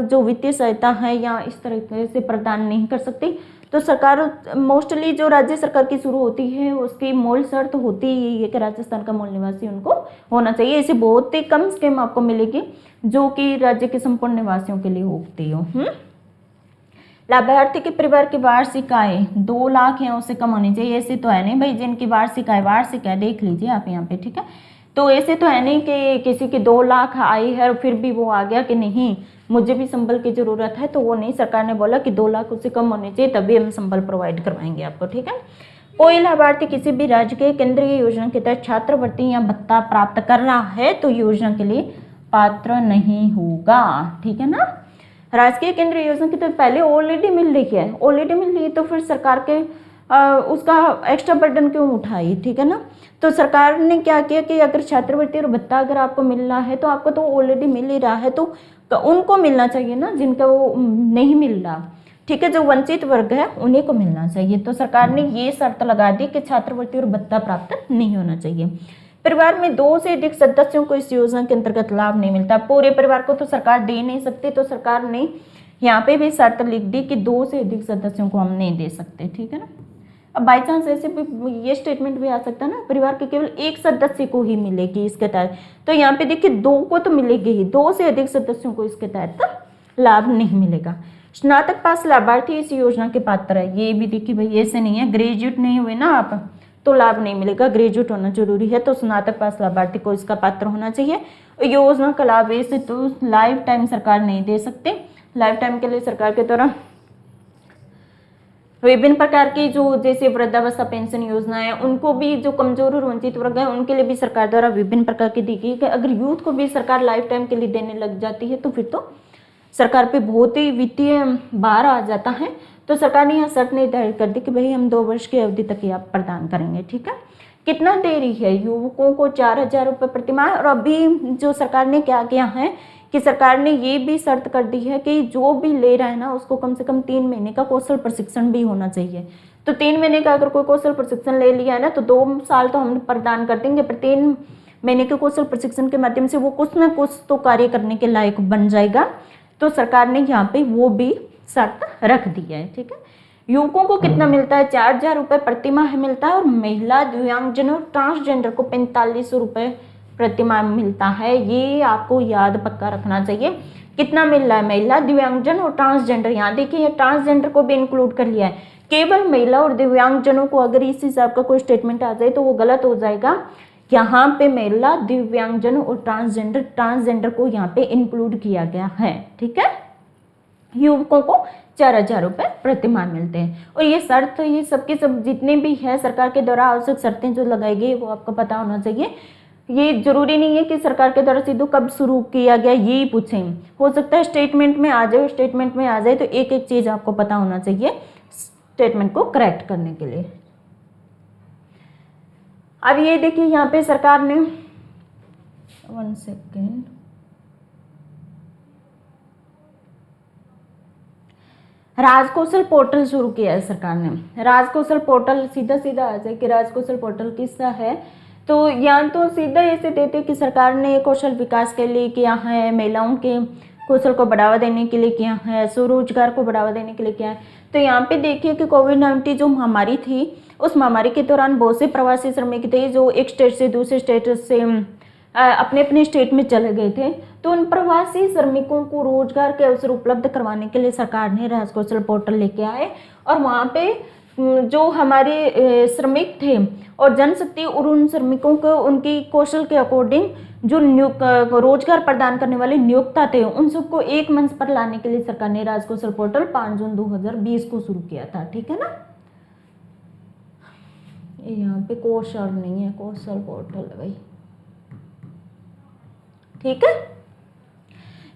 जो वित्तीय सहायता है या इस तरीके से प्रदान नहीं कर सकती। तो सरकार मोस्टली जो राज्य सरकार की शुरू होती है उसकी मूल शर्त होती है कि राजस्थान का मूल निवासी उनको होना चाहिए। ऐसी बहुत ही कम स्कीम आपको मिलेगी जो कि राज्य के संपूर्ण निवासियों के लिए होती हो। लाभार्थी के परिवार की वार्षिक आय 2 लाख या उससे कम होनी चाहिए। ऐसे तो है नहीं भाई जिनकी वार्षिक आय देख लीजिए आप यहाँ पे, ठीक है। तो ऐसे तो है नहीं कि किसी की 2 लाख आई है और फिर भी वो आ गया कि नहीं मुझे भी संबल की जरूरत है, तो वो नहीं, सरकार ने बोला कि 2 लाख उससे कम होने चाहिए तभी हम संबल प्रोवाइड करवाएंगे आपको, ठीक है। कोई लाभार्थी किसी भी राज्य के केंद्रीय योजना के तहत छात्रवृत्ति या भत्ता प्राप्त कर रहा है तो योजना के लिए पात्र नहीं होगा, ठीक है ना। राजकीय केंद्रीय योजना की तो पहले ऑलरेडी मिल रही है, ऑलरेडी मिल रही है तो फिर सरकार के उसका एक्स्ट्रा बर्डन क्यों उठाई, ठीक है ना। तो सरकार ने क्या किया कि अगर छात्रवृत्ति और भत्ता अगर आपको मिलना है तो आपको तो ऑलरेडी मिल ही रहा है, तो उनको मिलना चाहिए ना जिनका वो नहीं मिल रहा, ठीक है। जो वंचित वर्ग है उन्हीं को मिलना चाहिए। तो सरकार ने ये शर्त लगा दी कि छात्रवृत्ति और भत्ता प्राप्त नहीं होना चाहिए। परिवार में 2 से अधिक सदस्यों को इस योजना के अंतर्गत लाभ नहीं मिलता। पूरे परिवार को तो सरकार दे नहीं सकती, तो सरकार ने यहाँ पे भी शर्त लिख दी कि 2 से अधिक सदस्यों को हम नहीं दे सकते, ठीक है ना। अब बाई चांस ऐसे भी ये स्टेटमेंट भी आ सकता है ना, परिवार के केवल एक सदस्य को ही मिलेगी इसके तहत, तो यहाँ पे देखिए 2 को तो मिलेगी ही, 2 से अधिक सदस्यों को इसके तहत लाभ नहीं मिलेगा। स्नातक पास लाभार्थी इस योजना के पात्र है, ये भी देखिए भाई ऐसे नहीं है ग्रेजुएट नहीं हुए ना आप तो लाभ नहीं मिलेगा, ग्रेजुएट होना जरूरी है। तो स्नातक पास लाभार्थी को इसका पात्र होना चाहिए। योजना का लाभ ऐसे तो लाइफ टाइम सरकार नहीं दे सकते, लाइफ टाइम के लिए सरकार के द्वारा विभिन्न प्रकार की जो जैसे वृद्धावस्था पेंशन योजना है उनको भी, जो कमजोर और वंचित वर्ग है उनके लिए भी सरकार द्वारा विभिन्न प्रकार की दी गई है। अगर यूथ को भी सरकार लाइफ टाइम के लिए देने लग जाती है तो फिर तो सरकार पे बहुत ही वित्तीय भार आ जाता है। तो सरकार ने यहाँ शर्त निर्धारित कर दी कि भाई हम 2 वर्ष की अवधि तक ये आप प्रदान करेंगे, ठीक है। कितना दे रही है युवकों को 4,000 रुपये प्रतिमाह। और अभी जो सरकार ने क्या किया है कि सरकार ने ये भी शर्त कर दी है कि जो भी ले रहा है ना उसको कम से कम 3 महीने का कौशल प्रशिक्षण भी होना चाहिए। तो 3 महीने का अगर कोई कौशल प्रशिक्षण ले लिया है ना तो 2 साल तो हम प्रदान कर देंगे, पर 3 महीने के कौशल प्रशिक्षण के माध्यम से वो कुछ ना कुछ तो कार्य करने के लायक बन जाएगा। तो सरकार ने यहाँ पे वो भी शर्त रख दी है, ठीक है। युवकों को कितना मिलता है, 4,000 रुपये प्रतिमाह मिलता है और महिला, दिव्यांगजन और ट्रांसजेंडर को 4500 रुपये प्रतिमाह मिलता है। ये आपको याद पक्का रखना चाहिए कितना मिल रहा है महिला, दिव्यांगजन और ट्रांसजेंडर। यहाँ देखिए ट्रांसजेंडर को भी इंक्लूड कर लिया है, केवल महिला और दिव्यांगजनों को अगर इस हिसाब का कोई स्टेटमेंट आ जाए तो वो गलत हो जाएगा। यहाँ पे महिला, दिव्यांगजन और ट्रांसजेंडर को यहाँ पे इंक्लूड किया गया है, ठीक है। युवकों को 4,000 रुपये प्रतिमाह मिलते हैं। और ये शर्त, ये सबके सब जितने भी है सरकार के द्वारा आवश्यक शर्तें जो लगाई गई वो आपको पता होना चाहिए। ये जरूरी नहीं है कि सरकार के द्वारा सीधे कब शुरू किया गया ये पूछें, हो सकता है स्टेटमेंट में आ जाए, स्टेटमेंट में आ जाए तो एक एक चीज आपको पता होना चाहिए स्टेटमेंट को करेक्ट करने के लिए। अब ये देखिए यहाँ पे सरकार ने 1 सेकेंड, राजकौशल पोर्टल शुरू किया है सरकार ने। राजकौशल पोर्टल सीधा सीधा आ जाए कि राजकौशल पोर्टल किसका है, तो यहाँ तो सीधा ऐसे देते कि सरकार ने कौशल विकास के लिए किया है, महिलाओं के कौशल को बढ़ावा देने के लिए किया है, स्वरोजगार को बढ़ावा देने के लिए किया है। तो यहाँ पे देखिए कि कोविड-19 जो महामारी थी उस महामारी के दौरान बहुत से प्रवासी श्रमिक थे जो एक स्टेट से दूसरे स्टेट से अपने अपने स्टेट में चले गए थे। तो उन प्रवासी श्रमिकों को रोजगार के अवसर उपलब्ध करवाने के लिए सरकार ने राजकौशल पोर्टल लेके आए और वहाँ पे जो हमारे श्रमिक थे और जनशक्ति और उन श्रमिकों को उनकी कौशल के अकॉर्डिंग जो रोजगार प्रदान करने वाले नियोक्ता थे उन सबको एक मंच पर लाने के लिए सरकार ने राजकौशल पोर्टल 5 जून 2020 को शुरू किया था, ठीक है ना। यहाँ पे कौशल नहीं है, कौशल पोर्टल है भाई, ठीक है।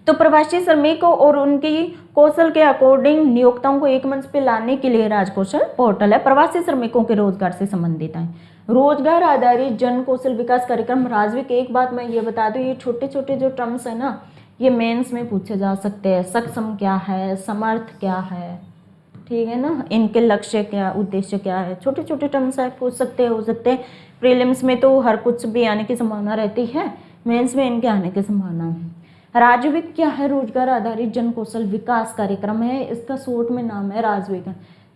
तो प्रवासी श्रमिकों और उनकी कौशल के अकॉर्डिंग नियोक्ताओं को एक मंच पे लाने के लिए राजकौशल पोर्टल है। प्रवासी श्रमिकों के रोजगार से संबंधित है। रोजगार आधारित जन कौशल विकास कार्यक्रम राजविक। एक बात मैं ये बता दूं, ये छोटे छोटे जो टर्म्स है ना ये मेंस में पूछे जा सकते हैं। सक्षम क्या है, समर्थ क्या है, ठीक है ना, इनके लक्ष्य क्या, उद्देश्य क्या है, छोटे छोटे टर्म्स है, पूछ सकते हैं, हो सकते हैं। प्रीलिम्स में तो हर कुछ भी आने की संभावना रहती है, मेंस में इनके आने की संभावना है। राजविक क्या है, रोजगार आधारित जन कौशल विकास कार्यक्रम है, इसका शॉर्ट में नाम है राजविक।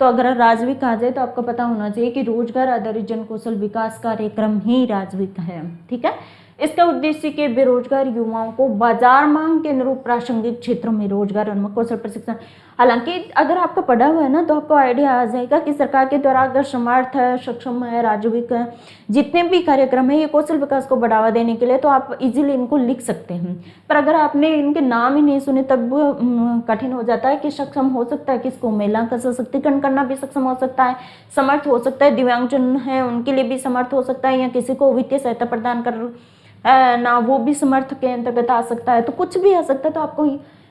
तो अगर राजविक आ जाए तो आपको पता होना चाहिए कि रोजगार आधारित जन कौशल विकास कार्यक्रम ही राजविक है, ठीक है। इसका उद्देश्य कि बेरोजगार युवाओं को बाजार मांग के अनुरूप प्रासंगिक क्षेत्रों में रोजगार उन्मुख कौशल प्रशिक्षण। हालांकि अगर आपका पढ़ा हुआ है ना तो आपको आइडिया आ जाएगा कि सरकार के द्वारा अगर समर्थ है, सक्षम है, राजविक है, जितने भी कार्यक्रम है ये कौशल विकास को बढ़ावा देने के लिए, तो आप इजीली इनको लिख सकते हैं। पर अगर आपने इनके नाम ही नहीं सुने तब कठिन हो जाता है कि सक्षम हो सकता है किसको, महिला का सशक्तिकरण करना भी सक्षम हो सकता है, समर्थ हो सकता है, दिव्यांगजन है उनके लिए भी समर्थ हो सकता है, या किसी को वित्तीय सहायता प्रदान कर ना वो भी समर्थ के अंतर्गत आ सकता है, तो कुछ भी आ सकता है। तो आपको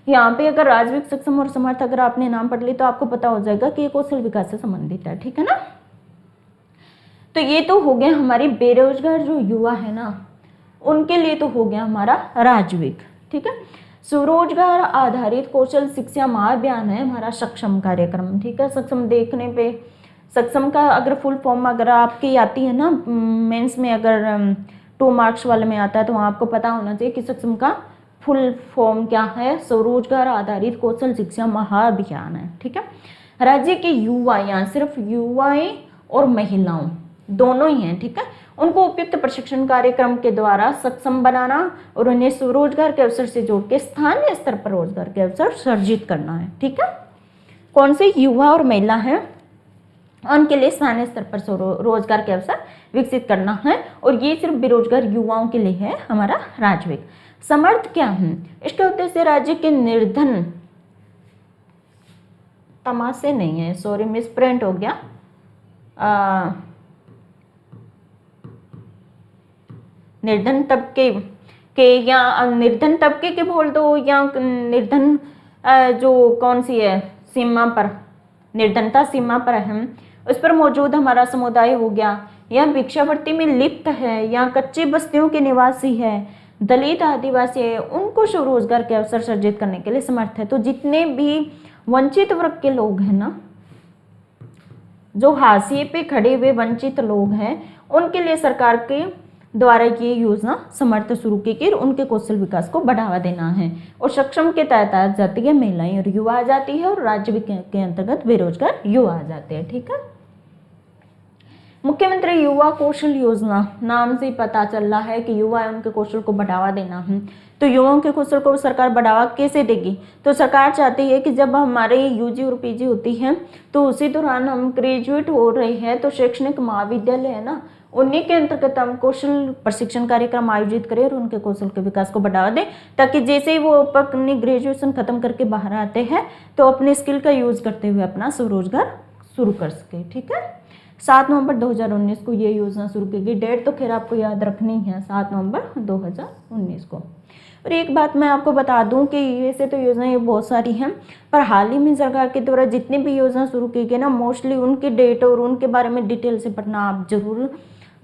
यहाँ पे अगर राजविक, सक्षम और समर्थ अगर आपने नाम पढ़ ली तो आपको पता हो जाएगा कि ये कौशल विकास से संबंधित है, ठीक है ना। तो ये तो हो गया हमारी बेरोजगार जो युवा है ना उनके लिए, तो हो गया हमारा राजविक, ठीक है। स्वरोजगार आधारित कौशल शिक्षा महाअभियान है हमारा सक्षम कार्यक्रम, ठीक है। सक्षम देखने पे, सक्षम का अगर फुल फॉर्म अगर आपकी आती है ना मेंस में, अगर 2 मार्क्स वाले में आता है तो वहाँ आपको पता होना चाहिए कि सक्षम का फुल फॉर्म क्या है, स्वरोजगार आधारित कौशल शिक्षा महाअभियान है, ठीक है। राज्य के युवा, यहाँ सिर्फ युवाएं और महिलाओं दोनों ही हैं, ठीक है, उनको उपयुक्त प्रशिक्षण कार्यक्रम के द्वारा सक्षम बनाना और उन्हें स्वरोजगार के अवसर से जोड़ के स्थानीय स्तर पर रोजगार के अवसर सर्जित करना है, ठीक है। कौन से युवा और महिला हैं उनके लिए स्थानीय स्तर पर रोजगार के अवसर विकसित करना है, और ये सिर्फ बेरोजगार युवाओं के लिए है हमारा राजविक। समर्थ क्या है, इसका उद्देश्य राज्य के निर्धन, तमाशे नहीं है, सॉरी मिस प्रिंट हो गया, निर्धन तबके के, या निर्धन तबके के बोल दो, या निर्धन जो कौन सी है सीमा पर, निर्धनता सीमा पर है उस पर मौजूद हमारा समुदाय हो गया, या भिक्षावृत्ति में लिप्त है, या कच्ची बस्तियों के निवासी है, दलित आदिवासी है, उनको स्वरोजगार के अवसर सर्जित करने के लिए समर्थ है। तो जितने भी वंचित वर्ग के लोग हैं ना, जो हाशिए पे खड़े हुए वंचित लोग हैं, उनके लिए सरकार के द्वारा ये योजना समर्थ शुरू की गई, उनके कौशल विकास को बढ़ावा देना है। और सक्षम के तहत आ जाती है महिलाएं और युवा आ जाती है, और राज्य के अंतर्गत बेरोजगार युवा आ जाते हैं, ठीक है। मुख्यमंत्री युवा कौशल योजना, नाम से पता चल रहा है कि युवा है उनके कौशल को बढ़ावा देना है। तो युवाओं के कौशल को सरकार बढ़ावा कैसे देगी, तो सरकार चाहती है कि जब हमारे यूजी और पीजी होती है तो उसी दौरान हम ग्रेजुएट हो रहे हैं, तो शैक्षणिक महाविद्यालय है ना, उन्हीं के अंतर्गत हम कौशल प्रशिक्षण कार्यक्रम आयोजित करें और उनके कौशल के विकास को बढ़ावा दें, ताकि जैसे ही वो अपनी ग्रेजुएशन खत्म करके बाहर आते हैं तो अपने स्किल का यूज करते हुए अपना स्वरोजगार शुरू कर सके, ठीक है। 7 नवंबर 2019 को ये योजना शुरू की गई। डेट तो खैर आपको याद रखनी है, 7 नवंबर 2019 को। और एक बात मैं आपको बता दूं कि वैसे तो योजनाएं बहुत सारी हैं, पर हाल ही में सरकार के द्वारा जितनी भी योजना शुरू की गई ना, मोस्टली उनकी डेट और उनके बारे में डिटेल से पढ़ना आप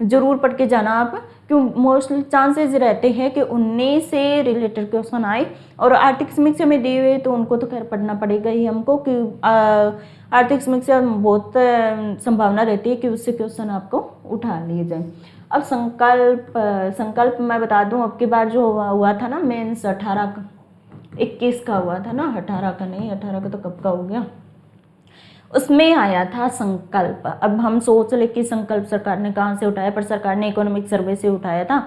जरूर पढ़ के जाना आप, क्यों मोस्टली चांसेस रहते हैं कि उनमें से रिलेटेड क्वेश्चन आए, और आर्थिक समीक्षा में दिए हुए तो उनको तो खैर पढ़ना पड़ेगा ही हमको, कि आर्थिक समीक्षा बहुत संभावना रहती है कि उससे क्वेश्चन आपको उठा लिए जाए। अब संकल्प मैं बता दूं, अब की बार जो हुआ था ना मेंस 21 का हुआ था ना, 18 का नहीं, 18 का तो कब का हो गया, उसमें आया था संकल्प। अब हम सोच ले कि संकल्प सरकार ने कहाँ से उठाया, पर सरकार ने इकोनॉमिक सर्वे से उठाया था,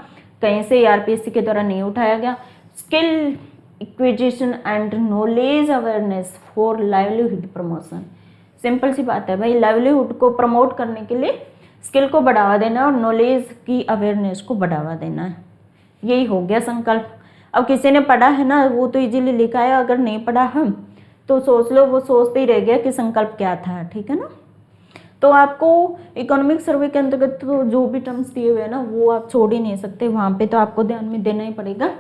कहीं से आरपीएससी के द्वारा नहीं उठाया गया। Skill acquisition and knowledge awareness for livelihood promotion, simple सी बात है भाई, लाइवलीहुड को प्रमोट करने के लिए स्किल को बढ़ावा देना और नॉलेज की अवेयरनेस को बढ़ावा देना है, यही हो गया संकल्प। अब किसी ने पढ़ा है ना वो तो इजीली लिखा है, अगर नहीं पढ़ा है तो सोच लो, वो सोचते ही रह गया कि संकल्प क्या था, ठीक है ना। तो आपको इकोनॉमिक सर्वे के अंतर्गत तो जो भी टर्म्स दिए हुए हैं ना वो आप छोड़ ही नहीं सकते, वहाँ पे तो आपको ध्यान में देना ही पड़ेगा।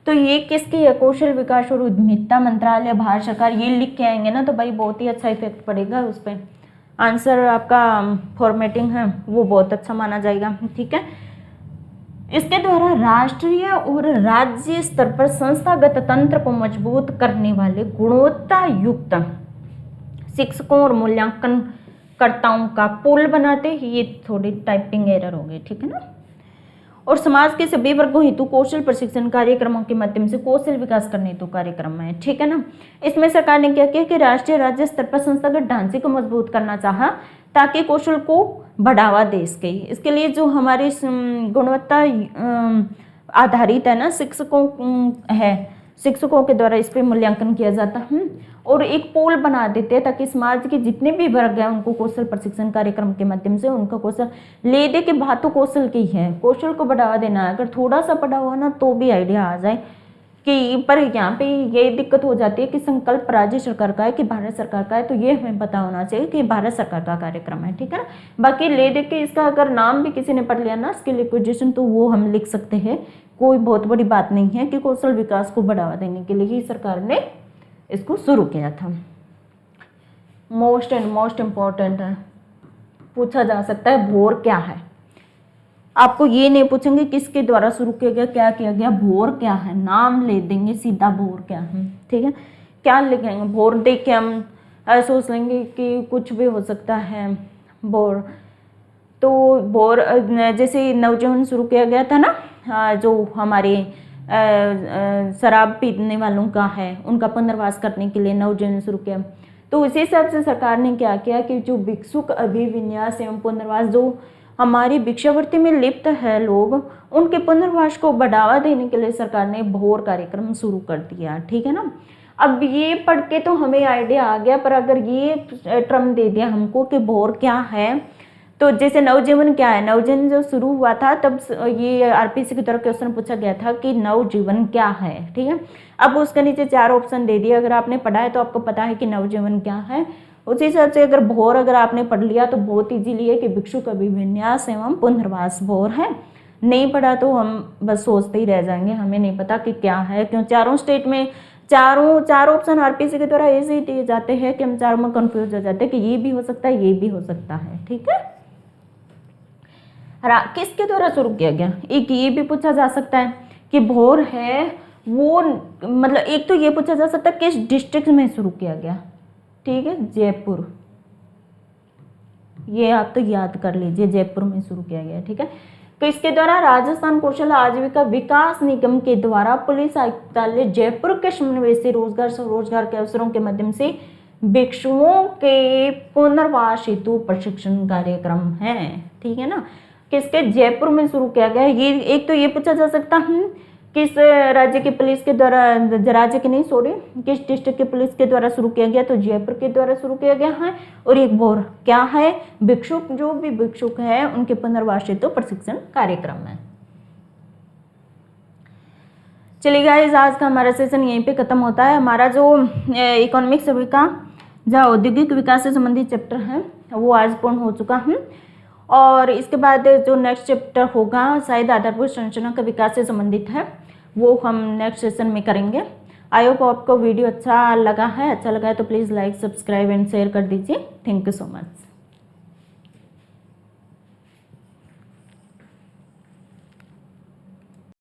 तो ये किसकी है, कौशल विकास और उद्यमिता मंत्रालय भारत सरकार, ये लिख के आएंगे ना तो भाई बहुत ही अच्छा इफेक्ट पड़ेगा उस पर, आंसर आपका फॉर्मेटिंग है वो बहुत अच्छा माना जाएगा, ठीक है। इसके द्वारा राष्ट्रीय और राज्य स्तर पर संस्थागत तंत्र को मजबूत करने वाले गुणवत्ता युक्त शिक्षकों और मूल्यांकन कर्ताओं का पूल बनाते, ये थोड़ी टाइपिंग एरर हो गई, ठीक है ना। और समाज के सभी वर्गों हेतु कौशल प्रशिक्षण कार्यक्रमों के माध्यम से कौशल विकास करने हेतु कार्यक्रम है, ठीक है ना। इसमें सरकार ने क्या किया कि राष्ट्रीय राज्य स्तर पर संस्थागत ढांचे को मजबूत करना चाहा ताकि कौशल को बढ़ावा दे सके। इसके लिए जो हमारे गुणवत्ता आधारित है ना, शिक्षकों है, शिक्षकों के द्वारा इस पर मूल्यांकन किया जाता है। और एक पोल बना देते हैं ताकि समाज के जितने भी वर्ग हैं उनको कौशल प्रशिक्षण कार्यक्रम के माध्यम से उनका कौशल ले दे के बात तो कौशल की है, कौशल को बढ़ावा देना है। अगर थोड़ा सा पढ़ा हुआ ना तो भी आइडिया आ जाए कि, पर यहाँ पे ये दिक्कत हो जाती है कि संकल्प राज्य सरकार का है कि भारत सरकार का है, तो ये हमें पता होना चाहिए कि भारत सरकार का कार्यक्रम है, ठीक है ना। बाकी ले दे के इसका अगर नाम भी किसी ने पढ़ लिया ना, स्किल एक्विजिशन, तो वो हम लिख सकते हैं, कोई बहुत बड़ी बात नहीं है कि कौशल विकास को बढ़ावा देने के लिए ही सरकार ने इसको शुरू किया था। मोस्ट इम्पॉर्टेंट है, पूछा जा सकता है भोर क्या है। आपको ये नहीं पूछेंगे किसके द्वारा शुरू किया गया, क्या किया गया, भोर क्या है, नाम ले देंगे सीधा भोर क्या है, ठीक है। क्या लिखेंगे भोर, देख के हम सोच लेंगे कि कुछ भी हो सकता है भोर। तो भोर जैसे नवजीवन शुरू किया गया था ना, जो हमारे शराब पीने वालों का है उनका पुनर्वास करने के लिए नवजीवन शुरू किया। तो उसी हिसाब से सरकार ने क्या किया कि जो भिक्षुक अभिविन्यास एवं पुनर्वास, जो हमारी भिक्षावृत्ति में लिप्त है लोग, उनके पुनर्वास को बढ़ावा देने के लिए सरकार ने भोर कार्यक्रम शुरू कर दिया, ठीक है ना। अब ये पढ़ के तो हमें आइडिया आ गया, पर अगर ये टर्म दे दिया हमको कि भोर क्या है, तो जैसे नवजीवन क्या है, नवजीवन जो शुरू हुआ था तब ये आरपीसी की तरफ क्वेश्चन पूछा गया था कि नवजीवन क्या है, ठीक है। अब उसके नीचे 4 ऑप्शन दे दिए, अगर आपने पढ़ा है तो आपको पता है कि नवजीवन क्या है। उसी हिसाब से अगर भोर अगर आपने पढ़ लिया तो बहुत इजीली है कि भिक्षुक अभिविन्यास एवं पुनर्वास भोर है। नहीं पढ़ा तो हम बस सोचते ही रह जाएंगे, हमें नहीं पता कि क्या है, क्यों चारों स्टेट में चार ऑप्शन आरपीसी के द्वारा ऐसे ही दिए जाते हैं कि हम चारों में कंफ्यूज हो जाते हैं कि ये भी हो सकता है, ये भी हो सकता है, ठीक है। किसके द्वारा शुरू किया गया, एक ये भी पूछा जा सकता है कि भोर है वो, मतलब एक तो ये पूछा जा सकता है किस डिस्ट्रिक्ट में शुरू किया गया, ठीक है, जयपुर, ये आप तो याद कर लीजिए, जयपुर में शुरू किया गया, ठीक है। तो इसके द्वारा राजस्थान कौशल आजीविका विकास निगम के द्वारा पुलिस आयुक्तालय जयपुर के समन्वय से रोजगार के अवसरों के माध्यम से भिक्षुओं के पुनर्वास हेतु प्रशिक्षण कार्यक्रम है, ठीक है ना। किसके, जयपुर में शुरू किया गया। ये एक तो ये पूछा जा सकता है किस राज्य की पुलिस के द्वारा, राज्य के नहीं सॉरी, किस डिस्ट्रिक्ट के पुलिस के द्वारा शुरू किया गया, तो जयपुर के द्वारा शुरू किया गया है। और एक भोर क्या है, भिक्षुक, जो भी भिक्षुक है उनके पुनर्वास हेतु प्रशिक्षण कार्यक्रम है। चलिए गाइस, आज का हमारा सेशन यहीं पे खत्म होता है। हमारा जो इकोनॉमिक सर्वे का जो औद्योगिक विकास से संबंधित चैप्टर है वो आज पूर्ण हो चुका है। और इसके बाद जो नेक्स्ट चैप्टर होगा शायद आधारभूत संरचना का विकास से संबंधित है, वो हम नेक्स्ट सेशन में करेंगे। आई होप आपको वीडियो अच्छा लगा है तो please like, subscribe and share कर दीजिए। Thank you so much.